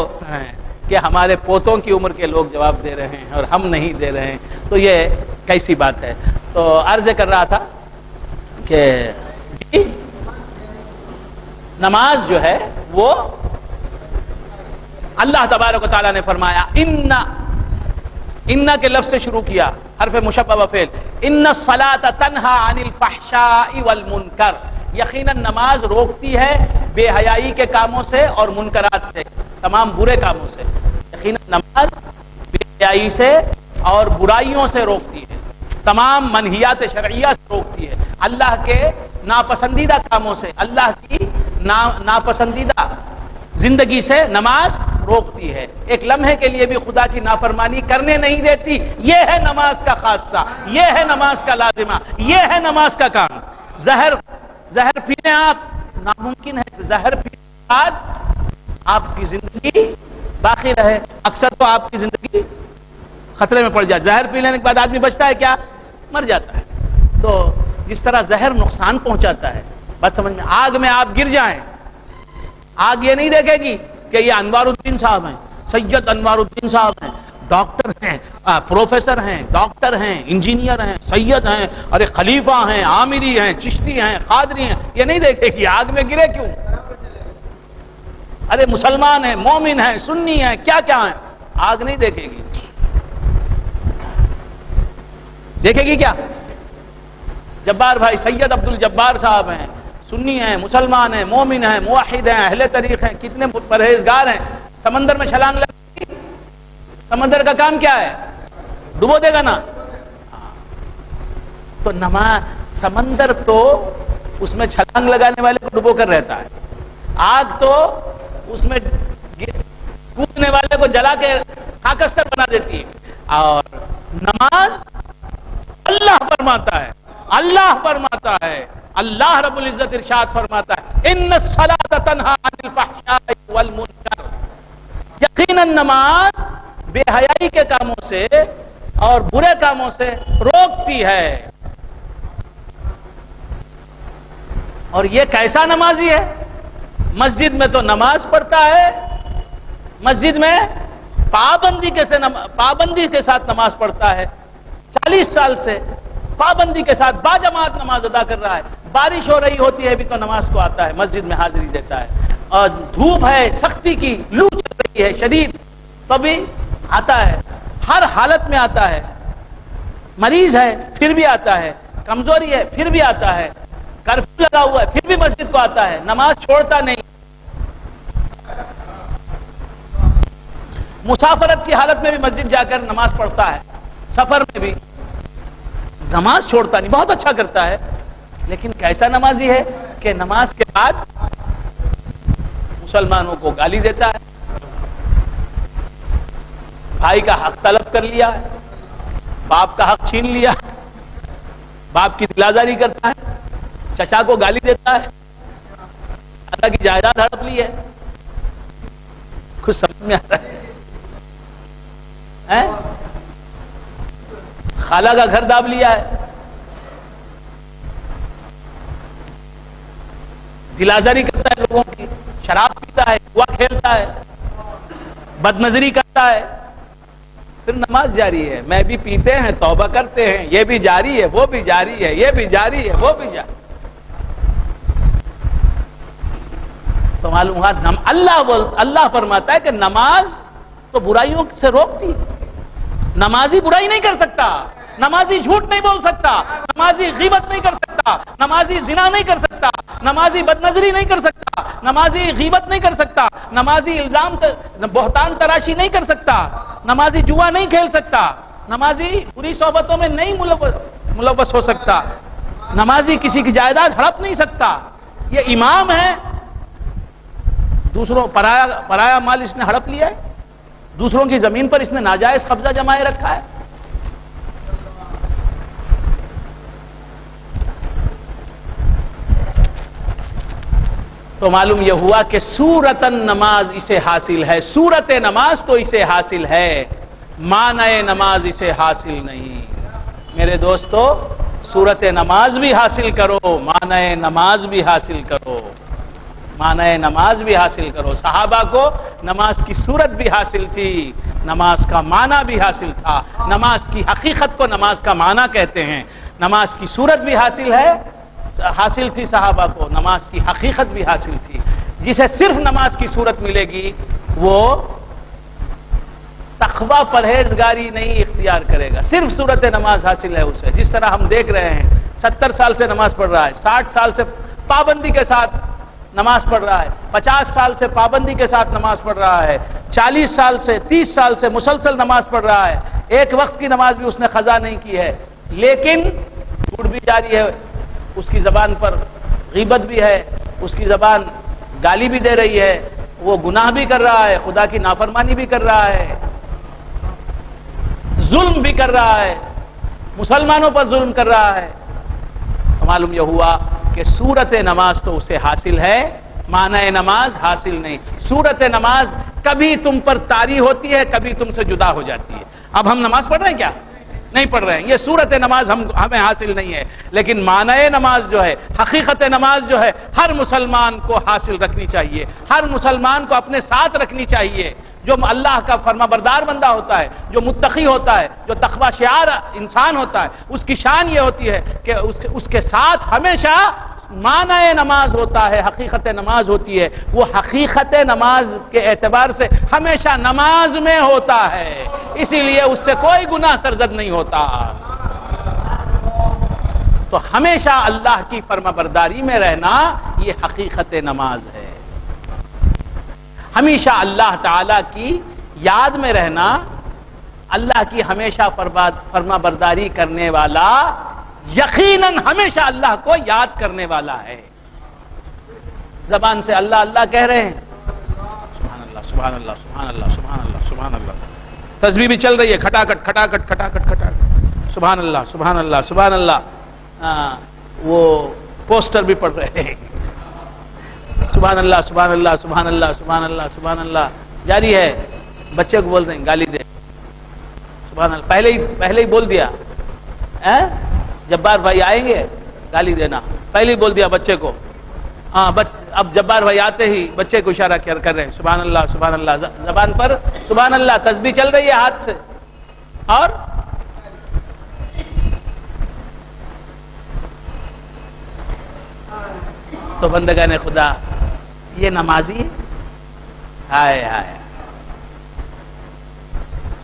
کہ ہمارے پوتوں کی عمر کے لوگ جواب دے رہے ہیں اور ہم نہیں دے رہے ہیں، تو یہ کیسی بات ہے؟ تو عرض کر رہا تھا کہ نماز جو ہے وہ اللہ تبارک و تعالیٰ نے فرمایا، ان کے لفظ سے شروع کیا، حرف مشبہ و فعل، ان الصلاۃ تنہا عن الفحشاء والمنکر، یقیناً نماز روکتی ہے بے حیائی کے کاموں سے اور منکرات سے، تمام برے کاموں سے، یقیناً نماز بے حیائی سے اور برائیوں سے روکتی ہے۔ تمام منہیات شرعیہ سے روکتی ہے، اللہ کے ناپسندیدہ کاموں سے، اللہ کی ناپسندیدہ زندگی سے نماز روکتی ہے، ایک لمحے کے لیے بھی خدا کی نافرمانی کرنے نہیں دیتی۔ یہ ہے نماز کا خاصہ، یہ ہے نماز کا لازمہ، یہ ہے نماز کا کام۔ زہر پینے آپ، ناممکن ہے کہ زہر پینے کے بعد آپ کی زندگی باقی رہے، اکثر تو آپ کی زندگی خطرے میں پڑ جائے۔ زہر پی لینے کے بعد آدمی بچتا ہے کیا؟ مر جاتا ہے۔ تو جس طرح زہر نقصان پہنچاتا ہے، بات سمجھ میں، آگ میں آپ گر جائیں، آگ یہ نہیں دیکھے گی کہ یہ انوار الدین صاحب ہیں، سید انوار الدین صاحب ہیں، ڈاکٹر ہیں، پروفیسر ہیں، ڈاکٹر ہیں، انجینئر ہیں، سید ہیں، ارے خلیفہ ہیں، عامری ہیں، چشتی ہیں، قادری ہیں، یہ نہیں دیکھے گی آگ میں گرے کیوں؟ ارے مسلمان ہیں، مومن ہیں، سنی ہیں، کیا کیا ہیں، آگ نہیں دیکھے گی۔ دیکھے گی کیا؟ جبار بھائی سید عبد الجبار صاحب ہیں، سنی ہیں، مسلمان ہیں، مومن ہیں، موحد ہیں، اہل طریق ہیں، کتنے پرہیزگار ہیں، سمندر میں چھلانگ لگے گی؟ سمندر کا کام کیا ہے؟ ڈبو دے گا نا۔ تو سمندر تو اس میں چھلانگ لگانے والے کو ڈبو کر رہتا ہے، آگ تو اس میں کودنے والے کو جلا کے خاکستر بنا دیتی ہے، اور نماز اللہ فرماتا ہے، اللہ فرماتا ہے، اللہ رب العزت ارشاد فرماتا ہے، ان الصلاۃ تنہی عن الفحشاء والمنکر، یقیناً نماز بے حیائی کے کاموں سے اور برے کاموں سے روکتی ہے۔ اور یہ کیسا نمازی ہے؟ مسجد میں تو نماز پڑھتا ہے، مسجد میں پابندی کے ساتھ نماز پڑھتا ہے، 40 سال سے پابندی کے ساتھ باجماعت نماز ادا کر رہا ہے، بارش ہو رہی ہوتی ہے ابھی تو نماز کو آتا ہے، مسجد میں حاضری دیتا ہے، اور دھوپ ہے، سختی کی لو چل رہی ہے شدید، تو بھی آتا ہے، ہر حالت میں آتا ہے، مریض ہے پھر بھی آتا ہے، کمزوری ہے پھر بھی آتا ہے، کرفیو لگا ہوا ہے پھر بھی مسجد کو آتا ہے، نماز چھوڑتا نہیں۔ مسافرت کی حالت میں بھی مسجد جا کر نماز پڑھتا ہے، سفر میں بھی نماز چھوڑتا نہیں، بہت اچھا کرتا ہے۔ لیکن کیسا نمازی ہے کہ نماز کے بعد مسلمانوں کو گالی دیتا ہے، بھائی کا حق طلب کر لیا ہے، باپ کا حق چھین لیا، باپ کی دلازاری کرتا ہے، چچا کو گالی دیتا ہے، اللہ کی جائیداد ہڑپ لی ہے، کچھ سمجھ میں آ رہا ہے؟ خالہ کا گھر داب لیا ہے، دلازاری کرتا ہے لوگوں کی، شراب پیتا ہے، جوا کھیلتا ہے، بد نظری کرتا ہے، پھر نماز جاری ہے، میں بھی پیتے ہیں توبہ کرتے ہیں، یہ بھی جاری ہے، وہ بھی جاری ہے، یہ بھی جاری ہے، وہ بھی جاری۔ تو معلوم ہوا اللہ فرماتا ہے کہ نماز تو برائیوں سے روکتی ہے، نمازی برائی نہیں کر سکتا، نمازی جھوٹ نہیں بول سکتا، نمازی غیبت نہیں کر سکتا، نمازی زنا نہیں کر سکتا، نمازی بدنظری نہیں کر سکتا، نمازی غیبت نہیں کر سکتا، نمازی الزام بہتان تراشی نہیں کر سکتا، نمازی جوا نہیں کھیل سکتا، نمازی بری صحبتوں میں نہیں ملوث ہو سکتا، نمازی کسی کی جائیداد ہڑپ نہیں سکتا۔ یہ امام ہے، دوسروں پرایا مال اس نے ہڑپ لیا ہے، دوسروں کی زمین پر اس نے ناجائز قبضہ جمائے رکھا ہے۔ تو معلوم یہ ہوا کہ صورتاً نماز اسے حاصل ہے، صورت نماز تو اسے حاصل ہے، معنی نماز اسے حاصل نہیں۔ میرے دوستو، صورت نماز بھی حاصل کرو، معنی نماز بھی حاصل کرو، معنی نماز بھی حاصل کرو۔ صحابہ کو نماز کی صورت بھی حاصل تھی، نماز کا معنی بھی حاصل تھا، نماز کی حقیقت کو نماز کا معنی کہتے ہیں، نماز کی صورت بھی حاصل تھی صحابہ کو، نماز کی حقیقت بھی حاصل تھی۔ جسے صرف نماز کی صورت ملے گی وہ تقوی پرہیزگاری نہیں اختیار کرے گا، صرف صورت نماز حاصل ہے اسے۔ جس طرح ہم دیکھ رہے ہیں 70 سال سے نماز پڑھ رہا ہے، 60 سال سے پابندی کے ساتھ نماز پڑھ رہا ہے، 50 سال سے پابندی کے ساتھ نماز پڑھ رہا ہے، 40 سال سے 30 سال سے مسلسل نماز پڑھ رہا ہے، ایک وقت کی نماز بھی اس نے قضا نہیں کی ہے، لیکن جھوٹ بھی جاری ہے، اس کی زبان پر غیبت بھی ہے، اس کی زبان گالی بھی دے رہی ہے، وہ گناہ بھی کر رہا ہے، خدا کی نافرمانی بھی کر رہا ہے، ظلم بھی کر رہا ہے، مسلمانوں پر ظلم کر رہا ہے، معلوم یہ ہوا کہ صورت نماز تو اسے حاصل ہے، معنی نماز حاصل نہیں۔ صورت نماز کبھی تم پر طاری ہوتی ہے، کبھی تم سے جدا ہو جاتی ہے۔ اب ہم نماز پڑھ رہے ہیں کیا؟ نہیں پڑھ رہے ہیں، یہ صورت نماز ہمیں حاصل نہیں ہے، لیکن معنی نماز جو ہے، حقیقت نماز جو ہے، ہر مسلمان کو حاصل رکھنی چاہیے، ہر مسلمان کو اپنے ساتھ رکھنی چاہیے۔ جو اللہ کا فرما بردار بندہ ہوتا ہے، جو متقی ہوتا ہے، جو تقوی شعار انسان ہوتا ہے، اس کی شان یہ ہوتی ہے کہ اس کے ساتھ ہمیشہ معنی نماز ہوتا ہے، حقیقت نماز ہوتی ہے، وہ حقیقت نماز کے اعتبار سے ہمیشہ نماز میں ہوتا ہے، اسی لیے اس سے کوئی گناہ سرزد نہیں ہوتا۔ تو ہمیشہ اللہ کی فرما برداری میں رہنا یہ حقیقت نماز ہے، ہمیشہ اللہ تعالی کی یاد میں رہنا، اللہ کی ہمیشہ فرما برداری کرنے والا یقیناً ہمیشہ اللہ کو یاد کرنے والا ہے۔ زبان سے اللہ اللہ کہہ رہے ہیں، سبحان اللہ سبحان اللہ سبحان اللہ سبحان اللہ سبحان اللہ، تسبیح بھی چل رہی ہے، کھٹاکٹ کھٹاکٹ کھٹاکٹ کھٹاکٹ، سبحان اللہ سبحان اللہ سبحان اللہ، وہ پوسٹر بھی پڑھ رہے ہیں، سبحان اللہ سبحان اللہ سبحان اللہ سبحان اللہ سبحان اللہ جاری ہے، بچے کو بول رہے ہیں گالی دے، سبحان اللہ، پہلے ہی بول دیا، جبار بھائی آئیں گے گالی دینا، پہلے ہی بول دیا بچے کو، اب جبار بھائی آتے ہی بچے کو اشارہ کر رہے ہیں، سبحان اللہ سبحان اللہ، زبان پر سبحان اللہ، تسبیح چل رہی ہے ہاتھ سے، اور تو بندگان خدا یہ نمازی ہائے ہائے،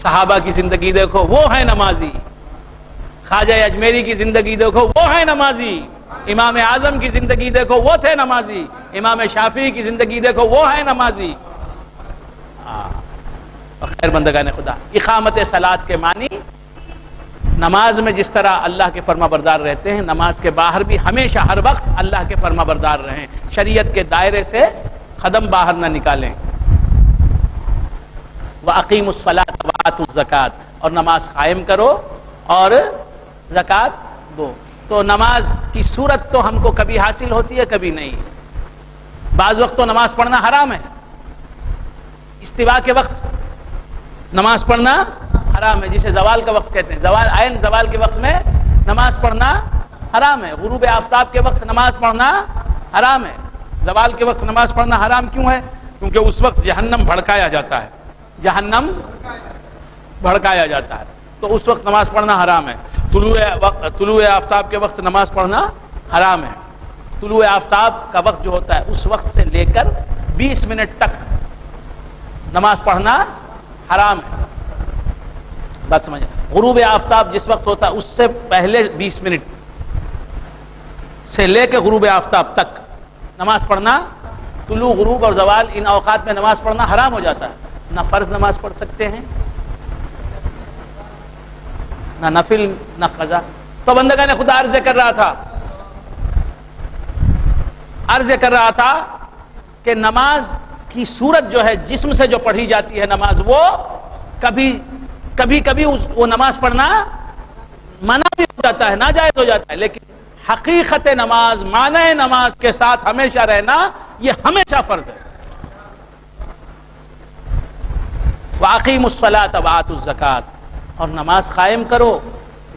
صحابہ کی زندگی دیکھو وہ ہے نمازی، خواجہ اجمیری کی زندگی دیکھو وہ ہے نمازی، امام اعظم کی زندگی دیکھو وہ تھے نمازی، امام شافعی کی زندگی دیکھو وہ ہے نمازی۔ خیر بندگان خدا، اقامت صلاۃ کے معنی نماز میں جس طرح اللہ کے فرما بردار رہتے ہیں، نماز کے باہر بھی ہمیشہ ہر وقت اللہ کے فرما بردار رہیں، شریعت کے دائرے سے قدم باہر نہ نکالیں۔ وَأَقِيمُوا الصَّلَاةَ وَآتُوا الزَّكَاةَ، اور نماز قائم کرو اور زکات دو۔ تو نماز کی صورت تو ہم کو کبھی حاصل ہوتی ہے کبھی نہیں، بعض وقت تو نماز پڑھنا حرام ہے، استوا کے وقت نماز پڑھنا حرام ہے، جسے زوال کا وقت کہتے ہیں، عین زوال کے وقت میں نماز پڑھنا حرام ہے، غروب آفتاب کے وقت نماز پڑھنا حرام ہے۔ زوال کے وقت نماز پڑھنا حرام کیوں ہے؟ کیونکہ اس وقت جہنم بھڑکایا جاتا ہے، جہنم بھڑکایا جاتا ہے، تو اس وقت نماز پڑھنا حرام ہے۔ طلوع آفتاب کے وقت نماز پڑھنا حرام ہے، طلوع آفتاب کا وقت جو ہوتا ہے اس وقت سے لے کر 20 منٹ تک نماز پڑھنا حرام ہے، بات سمجھیں۔ غروب آفتاب جس وقت ہوتا ہے اس سے پہلے 20 منٹ سے لے کے غروب آفتاب تک نماز پڑھنا، طلوع غروب اور زوال ان اوقات میں نماز پڑھنا حرام ہو جاتا ہے، نہ فرض نماز پڑھ سکتے ہیں، نہ نفل نہ قضا۔ تو بندگان خدا عرض کر رہا تھا کہ نماز کی صورت جو ہے جسم سے جو پڑھی جاتی ہے نماز، وہ کبھی وہ نماز پڑھنا منع بھی ہو جاتا ہے، ناجائز ہو جاتا ہے، لیکن حقیقت نماز، معنی نماز کے ساتھ ہمیشہ رہنا یہ ہمیشہ فرض ہے۔ وَأَقِيمُوا الصَّلَاةَ وَآتُوا الزَّكَاةَ، اور نماز قائم کرو،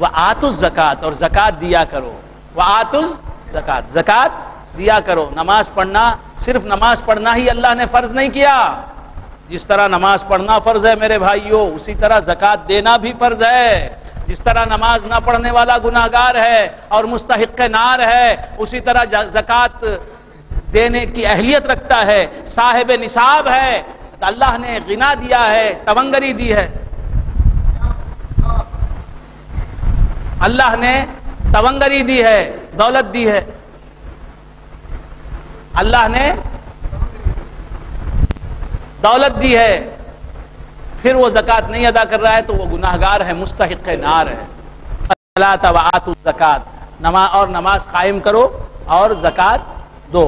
وَآتُوا الزَّكَاةَ، اور زکات دیا کرو، وَآتُوا الزَّكَاةَ، زکات دیا کرو۔ نماز پڑھنا، صرف نماز پڑھنا ہی اللہ نے فرض نہیں کیا، جس طرح نماز پڑھنا فرض ہے میرے بھائیوں، اسی طرح زکات دینا بھی فرض ہے۔ جس طرح نماز نہ پڑھنے والا گناہگار ہے اور مستحق نار ہے، اسی طرح زکات دینے کی اہلیت رکھتا ہے، صاحب نصاب ہے، اللہ نے غنا دیا ہے، تونگری دی ہے، اللہ نے تونگری دی ہے، دولت دی ہے، اللہ نے دولت دی ہے، پھر وہ زکات نہیں ادا کر رہا ہے تو وہ گناہگار ہے، مستحق نار ہے۔ الصلاۃ وآتوا الزکات، نماز قائم کرو اور زکات دو۔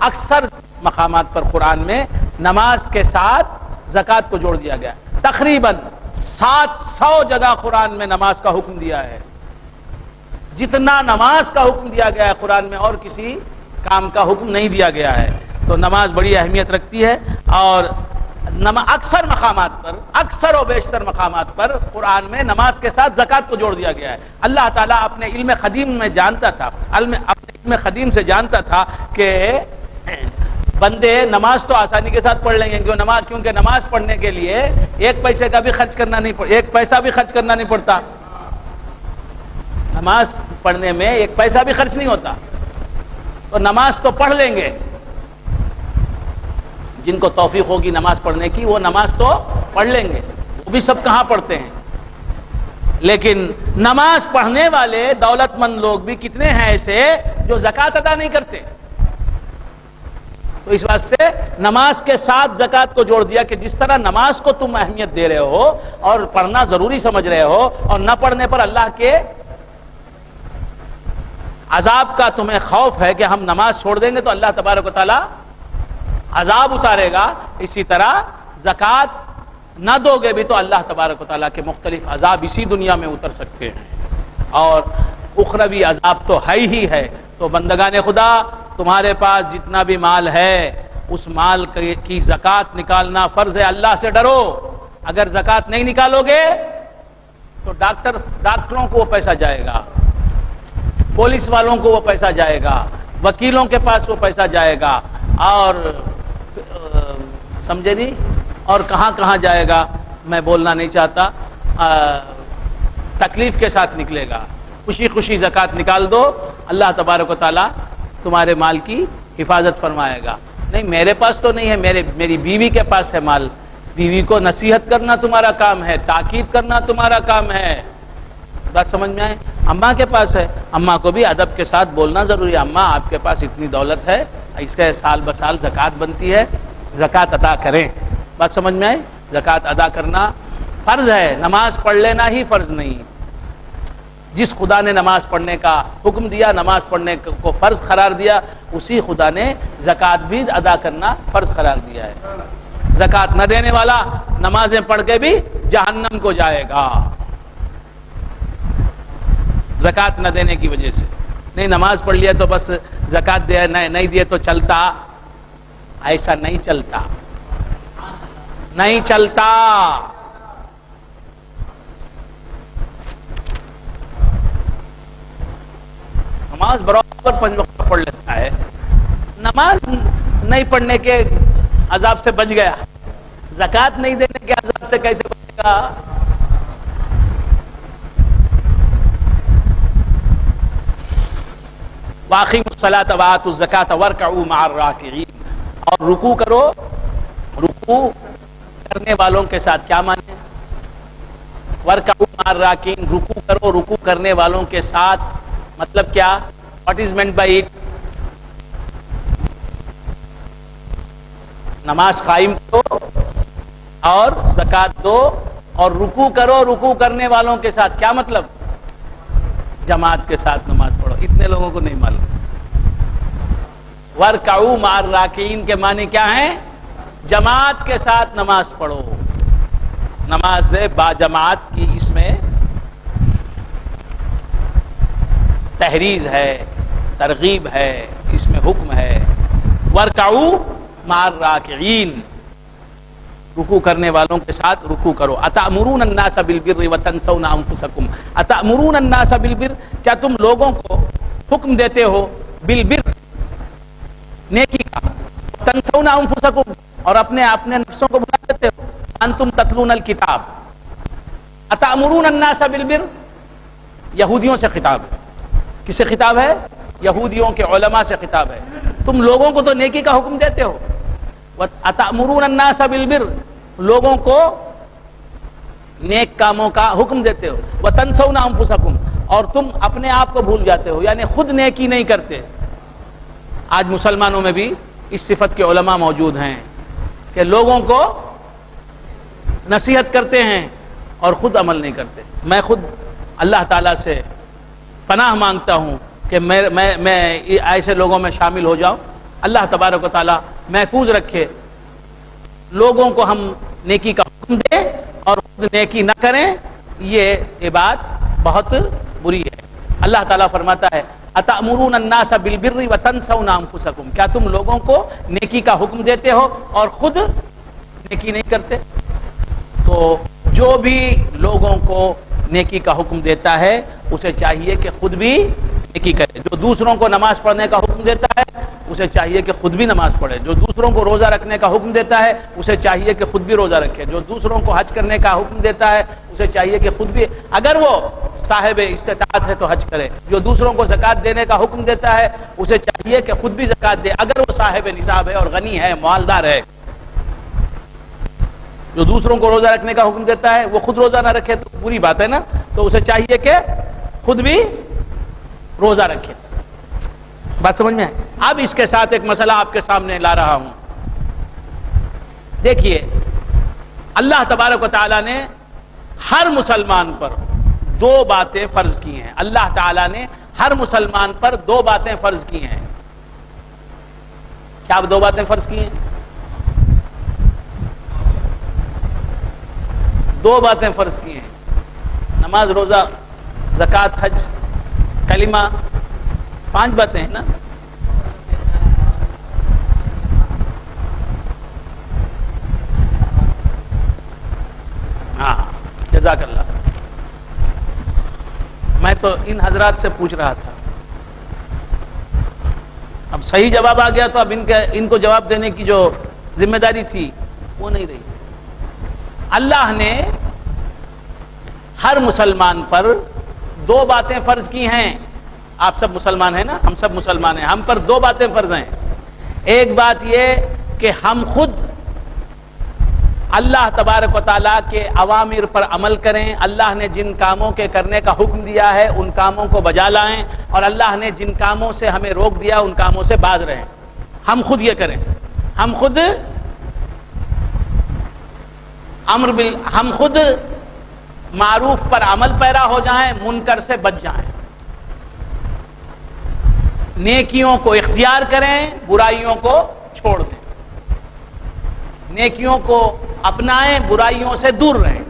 اکثر مقامات پر قرآن میں نماز کے ساتھ زکات کو جوڑ دیا گیا، تقریباً 700 جگہ قرآن میں نماز کا حکم دیا ہے۔ جتنا نماز کا حکم دیا گیا ہے قرآن میں اور کسی کام کا حکم نہیں دیا گیا ہے۔ تو نماز بڑی اہمیت رکھتی ہے، اور اکثر مقامات پر، اکثر و بیشتر مقامات پر قرآن میں نماز کے ساتھ زکات کو جوڑ دیا گیا ہے۔ اللہ تعالیٰ اپنے علم قدیم میں جانتا تھا، اپنے علم قدیم سے جانتا تھا کہ بندے نماز تو آسانی کے ساتھ پڑھ لیں گے، کیونکہ نماز پڑھنے کے لیے ایک پیسے کا بھی خرچ کرنا نہیں پڑتا، ایک پیسہ بھی خرچ کرنا نہیں پڑتا۔ نماز پڑھنے میں ایک پیسہ بھی خرچ نہیں ہوتا، تو نماز تو پڑھ لیں گے۔ جن کو توفیق ہوگی نماز پڑھنے کی وہ نماز تو پڑھ لیں گے، وہ بھی سب کہاں پڑھتے ہیں۔ لیکن نماز پڑھنے والے دولت مند لوگ بھی کتنے ہیں ایسے جو زکات ادا نہیں کرتے۔ تو اس واسطے نماز کے ساتھ زکات کو جوڑ دیا کہ جس طرح نماز کو تم اہمیت دے رہے ہو اور پڑھنا ضروری سمجھ رہے ہو، اور نہ پڑھنے پر اللہ کے عذاب کا تمہیں خوف ہے کہ ہم نماز چھوڑ دیں گے تو اللہ تبارک و تعالی عذاب اتارے گا، اسی طرح زکات نہ دو گے بھی تو اللہ تبارک و تعالیٰ کے مختلف عذاب اسی دنیا میں اتر سکتے ہیں، اور اخروی عذاب تو ہے ہی ہے۔ تو بندگان خدا، تمہارے پاس جتنا بھی مال ہے اس مال کی زکات نکالنا فرض ہے۔ اللہ سے ڈرو، اگر زکات نہیں نکالو گے تو ڈاکٹروں کو وہ پیسہ جائے گا، پولیس والوں کو وہ پیسہ جائے گا، وکیلوں کے پاس وہ پیسہ جائے گا، اور سمجھے نہیں، اور کہاں کہاں جائے گا میں بولنا نہیں چاہتا، تکلیف کے ساتھ نکلے گا۔ خوشی خوشی زکات نکال دو، اللہ تبارک و تعالیٰ تمہارے مال کی حفاظت فرمائے گا۔ نہیں میرے پاس تو نہیں ہے، میری بیوی کے پاس ہے مال، بیوی کو نصیحت کرنا تمہارا کام ہے، تاکید کرنا تمہارا کام ہے۔ بات سمجھ میں آئے؟ اماں کے پاس ہے، اماں کو بھی ادب کے ساتھ بولنا ضروری ہے، اماں آپ کے پاس اتنی دولت ہے، اس کے سال بسال زکات بنتی ہے، زکات ادا کریں۔ بات سمجھ میں آئے؟ زکات ادا کرنا فرض ہے، نماز پڑھ لینا ہی فرض نہیں۔ جس خدا نے نماز پڑھنے کا حکم دیا، نماز پڑھنے کو فرض قرار دیا، اسی خدا نے زکات بھی ادا کرنا فرض قرار دیا ہے۔ زکات نہ دینے والا نمازیں پڑھ کے بھی جہنم کو جائے گا، زکات نہ دینے کی وجہ سے۔ نہیں نماز پڑھ لیا تو بس زکات دے نہیں دیے تو چلتا، ایسا نہیں چلتا، نہیں چلتا۔ نماز برابر 5 وقت پڑھ لیتا ہے، نماز نہیں پڑھنے کے عذاب سے بچ گیا، زکات نہیں دینے کے عذاب سے کیسے بچے گا؟ وَأَقِیمُوا الصَّلَاةَ وَآتُوا الزَّکَاةَ وَارْکَعُوا مَعَ الرَّاکِعِینَ، اور رکوع کرو، رکوع کرنے والوں کے ساتھ کیا مانے؟ وَارْکَعُوا مَعَ الرَّاکِعِینَ، رکوع کرو رکوع کرنے والوں کے ساتھ، مطلب کیا؟ What is meant by it? نماز قائم کرو اور زکات دو اور رکوع کرو رکوع کرنے والوں کے ساتھ، کیا مطلب؟ جماعت کے ساتھ نماز پڑھو۔ اتنے لوگوں کو نہیں معلوم۔ وَارْکَعُوا مَعَ الرَّاکِعِینَ کے معنی کیا ہیں؟ جماعت کے ساتھ نماز پڑھو۔ نماز با جماعت کی اس میں تحریض ہے، ترغیب ہے، اس میں حکم ہے۔ وَارْکَعُوا مَعَ الرَّاکِعِینَ، رکوع کرنے والوں کے ساتھ رکوع کرو۔ اَتَأْمُرُونَ النَّاسَ بِالْبِرِّ وَتَنْسَوْنَ أَنفُسَكُمْ، اَتَأْمُرُونَ النَّاسَ بِالْبِرِّ، کیا تم لوگوں کو حکم دیتے ہو بالبر، نیکی کا، تنسون انفسکم، اور اپنے نفسوں کو بھلا دیتے ہو، انتم تتلون الکتاب۔ اتأمرون الناس بالبر، یہودیوں سے خطاب ہے۔ کس سے خطاب ہے؟ یہودیوں کے علماء سے خطاب ہے۔ تم لوگوں کو تو نیکی کا حکم دیتے ہو، اتأمرون الناس بالبر، لوگوں کو نیک کاموں کا حکم دیتے ہو، وتنسون انفسکم، اور تم اپنے آپ کو بھول جاتے ہو، یعنی خود نیکی نہیں کرتے۔ آج مسلمانوں میں بھی اس صفت کے علماء موجود ہیں کہ لوگوں کو نصیحت کرتے ہیں اور خود عمل نہیں کرتے۔ میں خود اللہ تعالیٰ سے پناہ مانگتا ہوں کہ میں ایسے لوگوں میں شامل ہو جاؤں. اللہ تبارک و تعالی محفوظ رکھے. لوگوں کو ہم نیکی کا حکم دیں اور خود نیکی نہ کریں، یہ بات بہت بری ہے. اللہ تعالیٰ فرماتا ہے اتأمرون الناس بالبر وتنسون انفسکم، کیا تم لوگوں کو نیکی کا حکم دیتے ہو اور خود نیکی نہیں کرتے؟ تو جو بھی لوگوں کو نیکی کا حکم دیتا ہے اسے چاہیے کہ خود بھی نیکی کرے. جو دوسروں کو نماز پڑھنے کا حکم دیتا ہے اسے چاہیے کہ خود بھی نماز پڑھے. جو دوسروں کو روزہ رکھنے کا حکم دیتا ہے اسے چاہیے کہ خود بھی روزہ رکھے. جو دوسروں کو حج کرنے کا حکم دیتا ہے اسے چاہیے کہ خود بھی، اگر وہ صاحب استطاعت ہے تو حج کرے. جو دوسروں کو زکوٰۃ دینے کا حکم دیتا ہے اسے چاہیے کہ خود بھی زکوٰۃ دے، اگر وہ صاحب نصاب ہے اور غنی ہے، مالدار ہے. جو دوسروں کو روزہ رکھنے کا حکم دیتا ہے وہ خود روزہ نہ رکھے تو بری بات ہے نا. تو اسے چاہیے کہ خود بھی روزہ رکھے. بات سمجھ میں آئے؟ اب اس کے ساتھ ایک مسئلہ آپ کے سامنے لا رہا ہوں. دیکھیے، اللہ تبارک و تعالیٰ نے ہر مسلمان پر دو باتیں فرض کی ہیں. اللہ تعالیٰ نے ہر مسلمان پر دو باتیں فرض کی ہیں. کیا دو باتیں فرض کی ہیں؟ دو باتیں فرض کی ہیں. نماز، روزہ، زکوٰۃ، حج، کلمہ، 5 باتیں ہیں نا. ہاں، جزاک اللہ. میں تو ان حضرات سے پوچھ رہا تھا، اب صحیح جواب آ گیا تو اب ان کو جواب دینے کی جو ذمہ داری تھی وہ نہیں رہی. اللہ نے ہر مسلمان پر دو باتیں فرض کی ہیں. آپ سب مسلمان ہیں نا، ہم سب مسلمان ہیں. ہم پر دو باتیں فرض ہیں. ایک بات یہ کہ ہم خود اللہ تبارک و تعالیٰ کے اوامر پر عمل کریں. اللہ نے جن کاموں کے کرنے کا حکم دیا ہے ان کاموں کو بجا لائیں، اور اللہ نے جن کاموں سے ہمیں روک دیا ان کاموں سے باز رہیں. ہم خود یہ کریں. ہم خود ہم خود معروف پر عمل پیرا ہو جائیں، منکر سے بچ جائیں. نیکیوں کو اختیار کریں، برائیوں کو چھوڑ دیں. نیکیوں کو اپنائیں، برائیوں سے دور رہیں.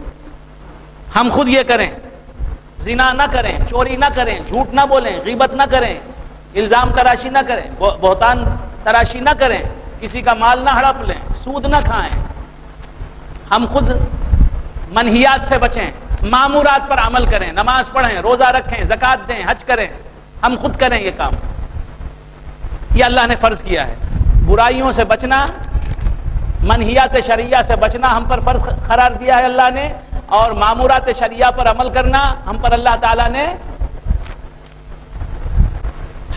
ہم خود یہ کریں. زنا نہ کریں، چوری نہ کریں، جھوٹ نہ بولیں، غیبت نہ کریں، الزام تراشی نہ کریں، بہتان تراشی نہ کریں، کسی کا مال نہ ہڑپ لیں، سود نہ کھائیں. ہم خود منہیات سے بچیں، مامورات پر عمل کریں، نماز پڑھیں، روزہ رکھیں، زکوٰۃ دیں، حج کریں. ہم خود کریں یہ کام. یہ اللہ نے فرض کیا ہے. برائیوں سے بچنا، منہیات شرعیہ سے بچنا ہم پر فرض قرار دیا ہے اللہ نے، اور مامورات شرعیہ پر عمل کرنا ہم پر اللہ تعالیٰ نے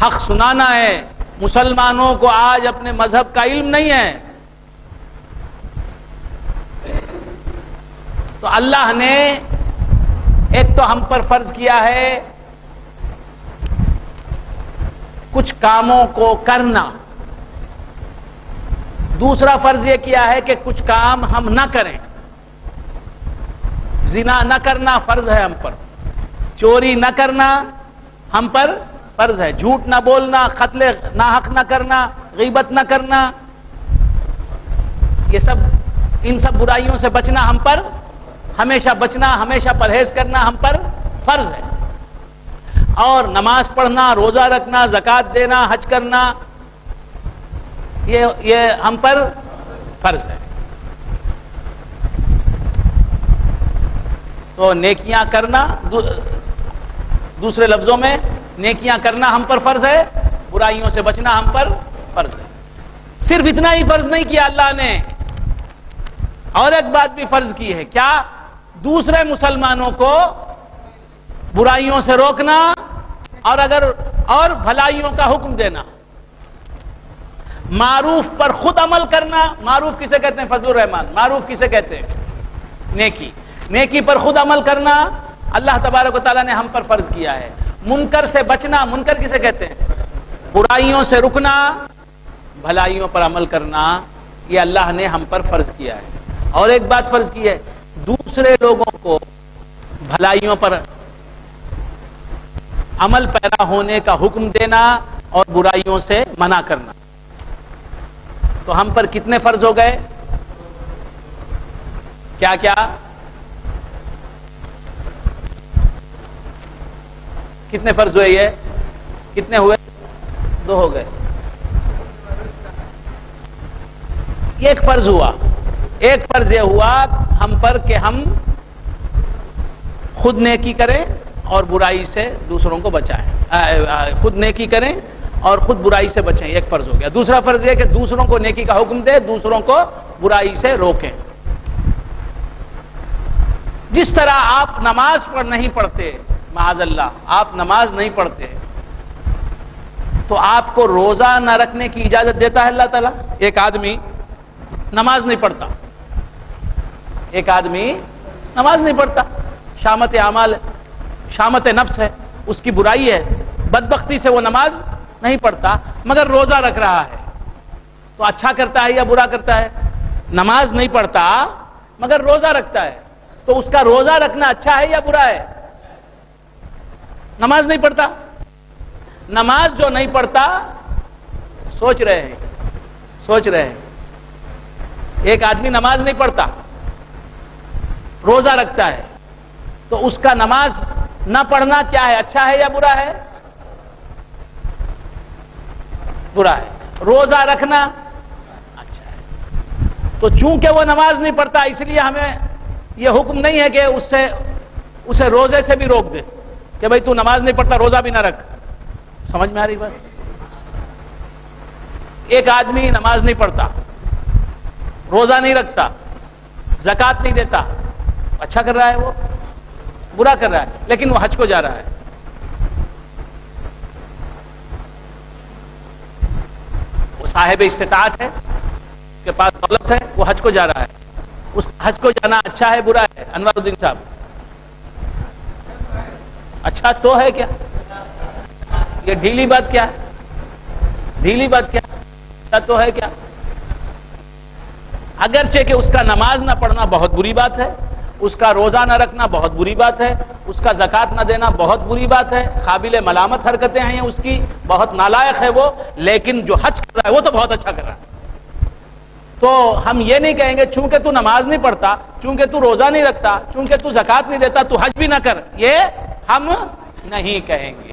حق سنانا ہے. مسلمانوں کو آج اپنے مذہب کا علم نہیں ہے. تو اللہ نے ایک تو ہم پر فرض کیا ہے کچھ کاموں کو کرنا. دوسرا فرض یہ کیا ہے کہ کچھ کام ہم نہ کریں. زنا نہ کرنا فرض ہے ہم پر. چوری نہ کرنا ہم پر فرض ہے. جھوٹ نہ بولنا، قتل ناحق نہ کرنا، غیبت نہ کرنا، یہ سب، ان سب برائیوں سے بچنا ہم پر، ہمیشہ بچنا، ہمیشہ پرہیز کرنا ہم پر فرض ہے. اور نماز پڑھنا، روزہ رکھنا، زکوٰۃ دینا، حج کرنا، یہ ہم پر فرض ہے. تو نیکیاں کرنا، دوسرے لفظوں میں نیکیاں کرنا ہم پر فرض ہے، برائیوں سے بچنا ہم پر فرض ہے. صرف اتنا ہی فرض نہیں کیا اللہ نے، اور ایک بات بھی فرض کی ہے. کیا؟ دوسرے مسلمانوں کو برائیوں سے روکنا اور بھلائیوں کا حکم دینا. معروف پر خود عمل کرنا. معروف کسے کہتے ہیں؟ فضل الرحمان. معروف کسے کہتے ہیں؟ نیکی. نیکی پر خود عمل کرنا اللہ تبارک و تعالیٰ نے ہم پر فرض کیا ہے. منکر سے بچنا. منکر کسے کہتے ہیں؟ برائیوں سے رکنا، بھلائیوں پر عمل کرنا، یہ اللہ نے ہم پر فرض کیا ہے. اور ایک بات فرض کی ہے، دوسرے لوگوں کو بھلائیوں پر عمل پیرا ہونے کا حکم دینا اور برائیوں سے منع کرنا. تو ہم پر کتنے فرض ہو گئے؟ کیا کیا؟ کتنے فرض ہوئے؟ یہ کتنے ہوئے؟ 2 ہو گئے. ایک فرض ہوا. ایک فرض یہ ہوا ہم پر کہ ہم خود نیکی کریں اور برائی سے دوسروں کو بچائیں. خود نیکی کریں اور خود برائی سے بچیں. ایک فرض ہو گیا. دوسرا فرض یہ کہ دوسروں کو نیکی کا حکم دے، دوسروں کو برائی سے روکیں. جس طرح آپ نماز نہیں پڑھتے، معاذ اللہ آپ نماز نہیں پڑھتے تو آپ کو روزہ نہ رکھنے کی اجازت دیتا ہے اللہ تعالیٰ. ایک آدمی نماز نہیں پڑھتا، ایک آدمی نماز نہیں پڑھتا، شامت اعمال، شامت نفس ہے، اس کی برائی ہے، بدبختی سے وہ نماز نہیں پڑھتا مگر روزہ رکھ رہا ہے. تو اچھا کرتا ہے یا برا کرتا ہے؟ نماز نہیں پڑھتا مگر روزہ رکھتا ہے، تو اس کا روزہ رکھنا اچھا ہے یا برا ہے؟ نماز نہیں پڑھتا. نماز جو نہیں پڑھتا، سوچ رہے ہیں ایک آدمی نماز نہیں پڑھتا، روزہ رکھتا ہے، تو اس کا نماز نہ پڑھنا کیا ہے؟ اچھا ہے یا برا ہے؟ برا ہے. روزہ رکھنا اچھا ہے. تو چونکہ وہ نماز نہیں پڑھتا اس لیے ہمیں یہ حکم نہیں ہے کہ اسے روزے سے بھی روک دے کہ بھئی تو نماز نہیں پڑھتا، روزہ بھی نہ رکھ. سمجھ میں آ رہی بات؟ ایک آدمی نماز نہیں پڑھتا، روزہ نہیں رکھتا، زکات نہیں دیتا، اچھا کر رہا ہے؟ وہ برا کر رہا ہے. لیکن وہ حج کو جا رہا ہے. وہ صاحب استطاعت ہے، اس کے پاس دولت ہے، وہ حج کو جا رہا ہے. اس حج کو جانا اچھا ہے برا ہے؟ انوار الدین صاحب اچھا تو ہے کیا؟ یہ ڈھیلی بات کیا ہے؟ ڈھیلی بات کیا؟ اچھا تو ہے کیا؟ اگرچہ کہ اس کا نماز نہ پڑھنا بہت بری بات ہے، اس کا روزہ نہ رکھنا بہت بری بات ہے، اس کا زکات نہ دینا بہت بری بات ہے، قابل ملامت حرکتیں ہیں اس کی، بہت نالائق ہے وہ، لیکن جو حج کر رہا ہے وہ تو بہت اچھا کر رہا ہے. تو ہم یہ نہیں کہیں گے چونکہ تو نماز نہیں پڑھتا، چونکہ تو روزہ نہیں رکھتا، چونکہ تو زکات نہیں دیتا تو حج بھی نہ کر، یہ ہم نہیں کہیں گے.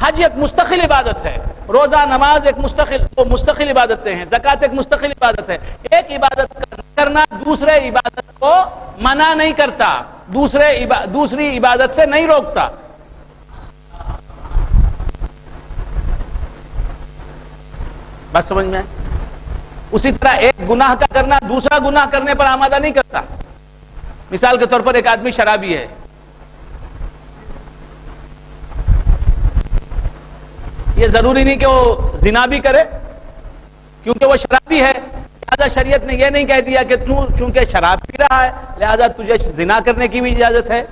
حج ایک مستقل عبادت ہے، روزہ نماز ایک مستقل عبادتیں ہیں، زکات ایک مستقل عبادت ہے. ایک عبادت کرنا دوسرے عبادت کو منع نہیں کرتا، دوسری عبادت سے نہیں روکتا. بس سمجھ میں؟ اسی طرح ایک گناہ کا کرنا دوسرا گناہ کرنے پر آمادہ نہیں کرتا. مثال کے طور پر ایک آدمی شرابی ہے، یہ ضروری نہیں کہ وہ زنا بھی کرے، کیونکہ وہ شرابی ہے لہذا شریعت نے یہ نہیں کہہ دیا کہ تو چونکہ شراب پی رہا ہے لہذا تجھے زنا کرنے کی بھی اجازت ہے،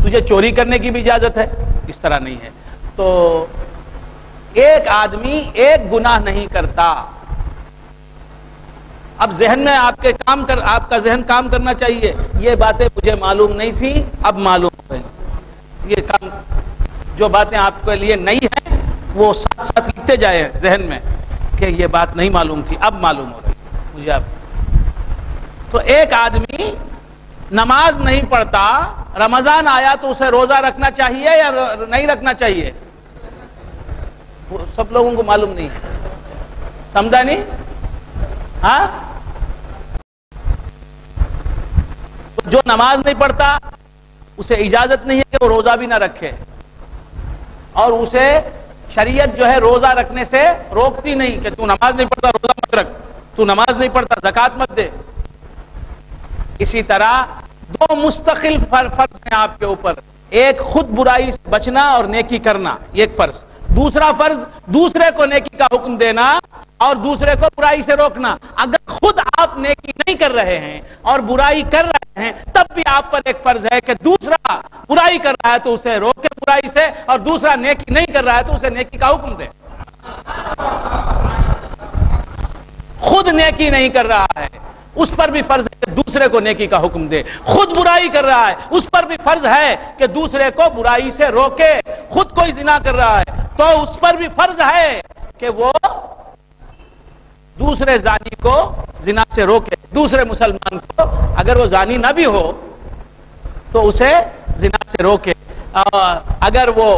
تجھے چوری کرنے کی بھی اجازت ہے. اس طرح نہیں ہے. تو ایک آدمی ایک گناہ نہیں کرتا. اب ذہن میں آپ کا ذہن کام کرنا چاہیے. یہ باتیں مجھے معلوم نہیں تھی، اب معلوم ہو گئی. یہ کام جو باتیں آپ کے لیے نئی ہیں وہ ساتھ ساتھ لکھتے جائے ذہن میں کہ یہ بات نہیں معلوم تھی، اب معلوم ہو رہی مجھے اب. تو ایک آدمی نماز نہیں پڑھتا، رمضان آیا تو اسے روزہ رکھنا چاہیے یا نہیں رکھنا چاہیے؟ سب لوگوں کو معلوم نہیں ہے. سمجھا نہیں؟ ہاں؟ جو نماز نہیں پڑھتا اسے اجازت نہیں ہے کہ وہ روزہ بھی نہ رکھے، اور اسے شریعت جو ہے روزہ رکھنے سے روکتی نہیں کہ تو نماز نہیں پڑھتا روزہ مت رکھ، تو نماز نہیں پڑھتا زکات مت دے. اسی طرح دو مستقل فرض ہیں آپ کے اوپر، ایک خود برائی سے بچنا اور نیکی کرنا، ایک فرض. دوسرا فرض دوسرے کو نیکی کا حکم دینا اور دوسرے کو برائی سے روکنا. اگر خود آپ نیکی نہیں کر رہے ہیں اور برائی کر رہے ہیں تب بھی آپ پر ایک فرض ہے کہ دوسرا برائی کر رہا ہے تو اسے روکے برائی سے، اور دوسرا نیکی نہیں کر رہا ہے تو اسے نیکی کا حکم دے. خود نیکی نہیں کر رہا ہے، اس پر بھی فرض ہے کہ دوسرے کو نیکی کا حکم دے. خود برائی کر رہا ہے, اس پر بھی فرض ہے کہ دوسرے کو برائی سے روکے. خود کوئی زنا کر رہا ہے تو اس پر بھی فرض ہے کہ وہ دوسرے زانی کو زنا سے روکے. دوسرے مسلمان کو اگر وہ زانی نہ بھی ہو تو اسے زنا سے روکے. اگر وہ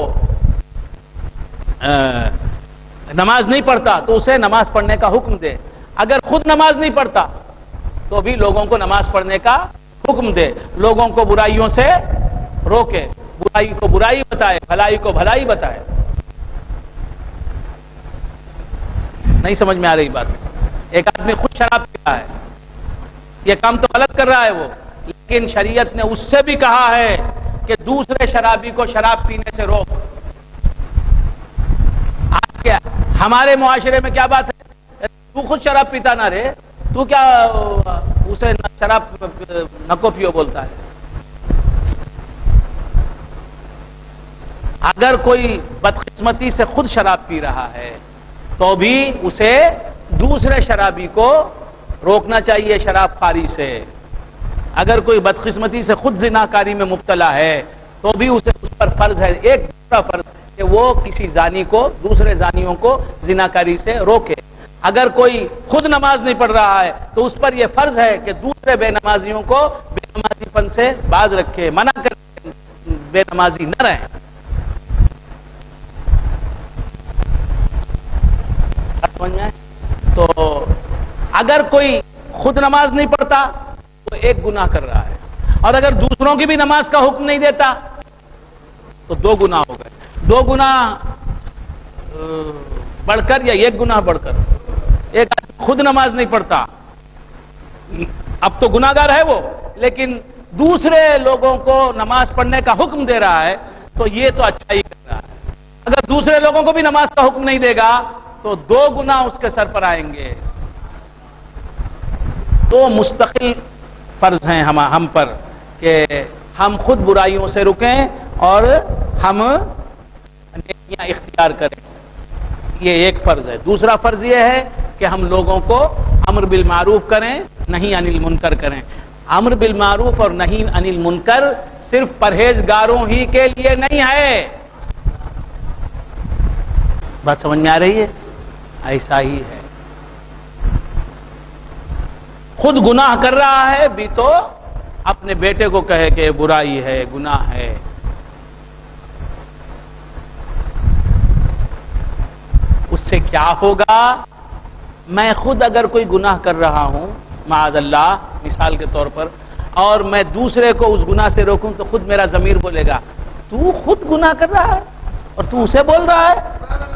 نماز نہیں پڑھتا تو اسے نماز پڑھنے کا حکم دے. اگر خود نماز نہیں پڑھتا تو بھی لوگوں کو نماز پڑھنے کا حکم دے. لوگوں کو برائیوں سے روکے, برائی کو برائی بتائے, بھلائی کو بھلائی بتائے. نہیں سمجھ میں آ رہی بات؟ ایک آدمی خود شراب پی رہا ہے, یہ کام تو غلط کر رہا ہے وہ, لیکن شریعت نے اس سے بھی کہا ہے کہ دوسرے شرابی کو شراب پینے سے روک. آج کیا ہمارے معاشرے میں کیا بات ہے, تو خود شراب پیتا نہ رہے, تو کیا اسے شراب نکو پیو بولتا ہے. اگر کوئی بدقسمتی سے خود شراب پی رہا ہے تو بھی اسے دوسرے شرابی کو روکنا چاہیے شراب خواری سے. اگر کوئی بدقسمتی سے خود زناکاری میں مبتلا ہے تو بھی اسے اس پر فرض ہے, ایک دوسرا فرض, کہ وہ کسی زانی کو, دوسرے زانیوں کو زناکاری سے روکے. اگر کوئی خود نماز نہیں پڑھ رہا ہے تو اس پر یہ فرض ہے کہ دوسرے بے نمازیوں کو بے نمازی پن سے باز رکھے, منع کرے بے نمازی نہ رہیں. سمجھ میں؟ تو اگر کوئی خود نماز نہیں پڑھتا تو ایک گناہ کر رہا ہے, اور اگر دوسروں کی بھی نماز کا حکم نہیں دیتا تو دو گناہ ہو گئے. دو گناہ بڑھ کر یا ایک گناہ بڑھ کر. ایک آدمی خود نماز نہیں پڑھتا, اب تو گناہ گار ہے وہ, لیکن دوسرے لوگوں کو نماز پڑھنے کا حکم دے رہا ہے تو یہ تو اچھائی کر رہا ہے. اگر دوسرے لوگوں کو بھی نماز کا حکم نہیں دے گا تو دو گناہ اس کے سر پر آئیں گے. دو مستقل فرض ہیں ہم پر کہ ہم خود برائیوں سے رکیں اور ہم نیکیاں اختیار کریں. یہ ایک فرض ہے. دوسرا فرض یہ ہے کہ ہم لوگوں کو امر بالمعروف کریں, نہی عن المنکر کریں. امر بالمعروف اور نہی عن المنکر صرف پرہیزگاروں ہی کے لیے نہیں ہے. بات سمجھ میں آ رہی ہے؟ ایسا ہی ہے. خود گناہ کر رہا ہے بھی تو اپنے بیٹے کو کہے کہ برائی ہے, گناہ ہے. اس سے کیا ہوگا؟ میں خود اگر کوئی گناہ کر رہا ہوں معاذ اللہ مثال کے طور پر, اور میں دوسرے کو اس گناہ سے روکوں تو خود میرا ضمیر بولے گا تو خود گناہ کر رہا ہے اور تو اسے بول رہا ہے.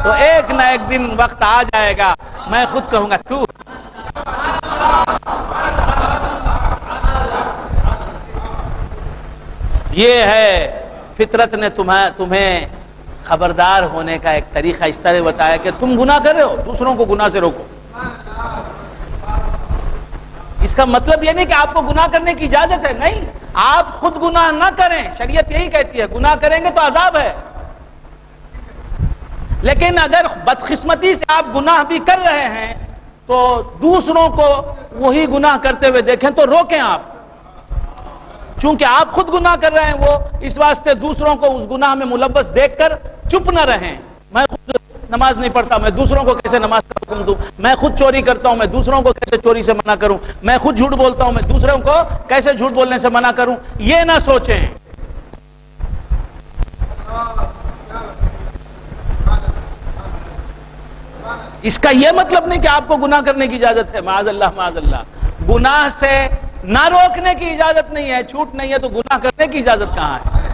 تو ایک نہ ایک دن وقت آ جائے گا میں خود کہوں گا تو. یہ ہے فطرت نے تمہیں خبردار ہونے کا ایک طریقہ اس طرح بتایا کہ تم گناہ کر رہے ہو, دوسروں کو گناہ سے روکو. اس کا مطلب یہ نہیں کہ آپ کو گناہ کرنے کی اجازت ہے, نہیں, آپ خود گناہ نہ کریں. شریعت یہی کہتی ہے گناہ کریں گے تو عذاب ہے, لیکن اگر بدقسمتی سے آپ گناہ بھی کر رہے ہیں تو دوسروں کو وہی گناہ کرتے ہوئے دیکھیں تو روکیں آپ. چونکہ آپ خود گناہ کر رہے ہیں, وہ اس واسطے دوسروں کو اس گناہ میں ملوث دیکھ کر چپ نہ رہیں. میں خود نماز نہیں پڑھتا, میں دوسروں کو کیسے نماز کا حکم دوں؟ میں خود چوری کرتا ہوں, میں دوسروں کو کیسے چوری سے منع کروں؟ میں خود جھوٹ بولتا ہوں, میں دوسروں کو کیسے جھوٹ بولنے سے منع کروں؟ یہ نہ سوچیں. اس کا یہ مطلب نہیں کہ آپ کو گناہ کرنے کی اجازت ہے. معاذ اللہ معاذ اللہ, گناہ سے نہ روکنے کی اجازت نہیں ہے. چھوٹ نہیں ہے تو گناہ کرنے کی اجازت کہاں ہے؟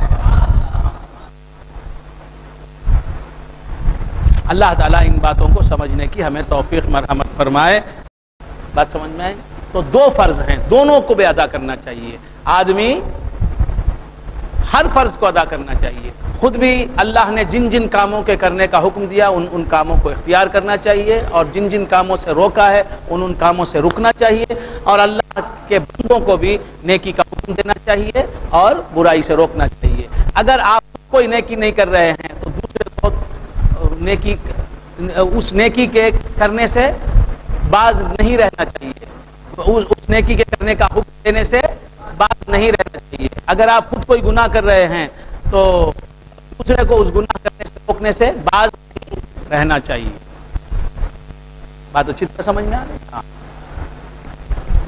اللہ تعالیٰ ان باتوں کو سمجھنے کی ہمیں توفیق مرحمت فرمائے. بات سمجھ میں آئی؟ تو دو فرض ہیں, دونوں کو بھی ادا کرنا چاہیے. آدمی ہر فرض کو ادا کرنا چاہیے. خود بھی اللہ نے جن جن کاموں کے کرنے کا حکم دیا ان کاموں کو اختیار کرنا چاہیے, اور جن جن کاموں سے روکا ہے ان کاموں سے رکنا چاہیے. اور اللہ کے بندوں کو بھی نیکی کا حکم دینا چاہیے اور برائی سے روکنا چاہیے. اگر آپ کوئی نیکی نہیں کر رہے ہیں تو دوسرے کو اس نیکی کے کرنے سے باز نہیں رہنا چاہیے. اس نیکی کے کرنے کا حکم دینے سے باز نہیں رہنا چاہیے. اگر آپ خود کوئی گناہ کر رہے ہیں تو دوسرے کو اس گناہ کرنے سے روکنے سے باز نہیں رہنا چاہیے. بات اچھی طرح سمجھ میں آ رہی ہے؟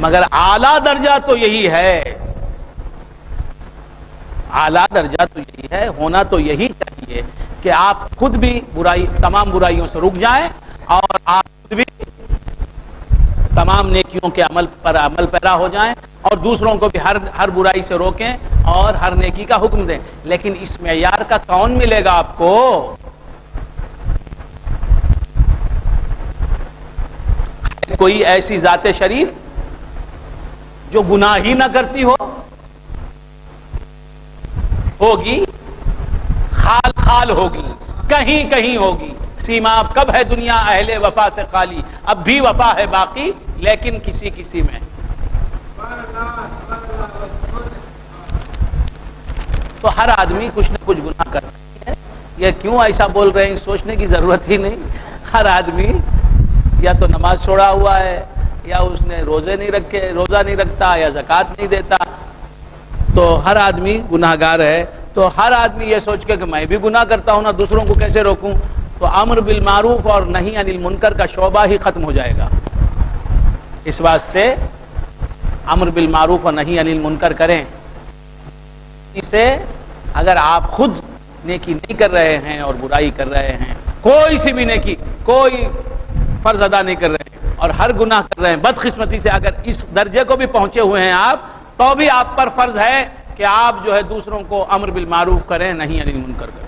مگر اعلیٰ درجہ تو یہی ہے، اعلیٰ درجہ تو یہی ہے، ہونا تو یہی چاہیے کہ آپ خود بھی تمام برائیوں سے رک جائیں اور آپ خود بھی تمام نیکیوں کے عمل پیرا ہو جائیں اور دوسروں کو بھی ہر برائی سے روکیں اور ہر نیکی کا حکم دیں. لیکن اس معیار کا کون ملے گا آپ کو؟ کوئی ایسی ذات شریف جو گناہ ہی نہ کرتی ہوگی، خال ہوگی، کہیں کہیں ہوگی. سیما اب کب ہے دنیا اہل وفا سے خالی، اب بھی وفا ہے باقی لیکن کسی میں. تو ہر آدمی کچھ نہ کچھ گناہ کرتا ہے. یہ کیوں ایسا بول رہے ہیں سوچنے کی ضرورت ہی نہیں. ہر آدمی یا تو نماز چھوڑا ہوا ہے، یا اس نے روزہ نہیں رکھتا، یا زکوٰۃ نہیں دیتا. تو ہر آدمی گناہگار ہے. تو ہر آدمی یہ سوچ کے کہ میں بھی گناہ کرتا ہوں نا، دوسروں کو کیسے روکوں؟ تو امر بالمعروف اور نہی عن المنکر کا شعبہ ہی ختم ہو جائے گا. اس واسطے امر بالمعروف اور نہی عن المنکر کریں. اسے اگر آپ خود نیکی نہیں کر رہے ہیں اور برائی کر رہے ہیں، کوئی سی بھی نیکی، کوئی فرض ادا نہیں کر رہے ہیں اور ہر گناہ کر رہے ہیں، بدقسمتی سے اگر اس درجے کو بھی پہنچے ہوئے ہیں آپ، تو بھی آپ پر فرض ہے کہ آپ جو ہے دوسروں کو امر بالمعروف کریں، نہی عن المنکر کریں.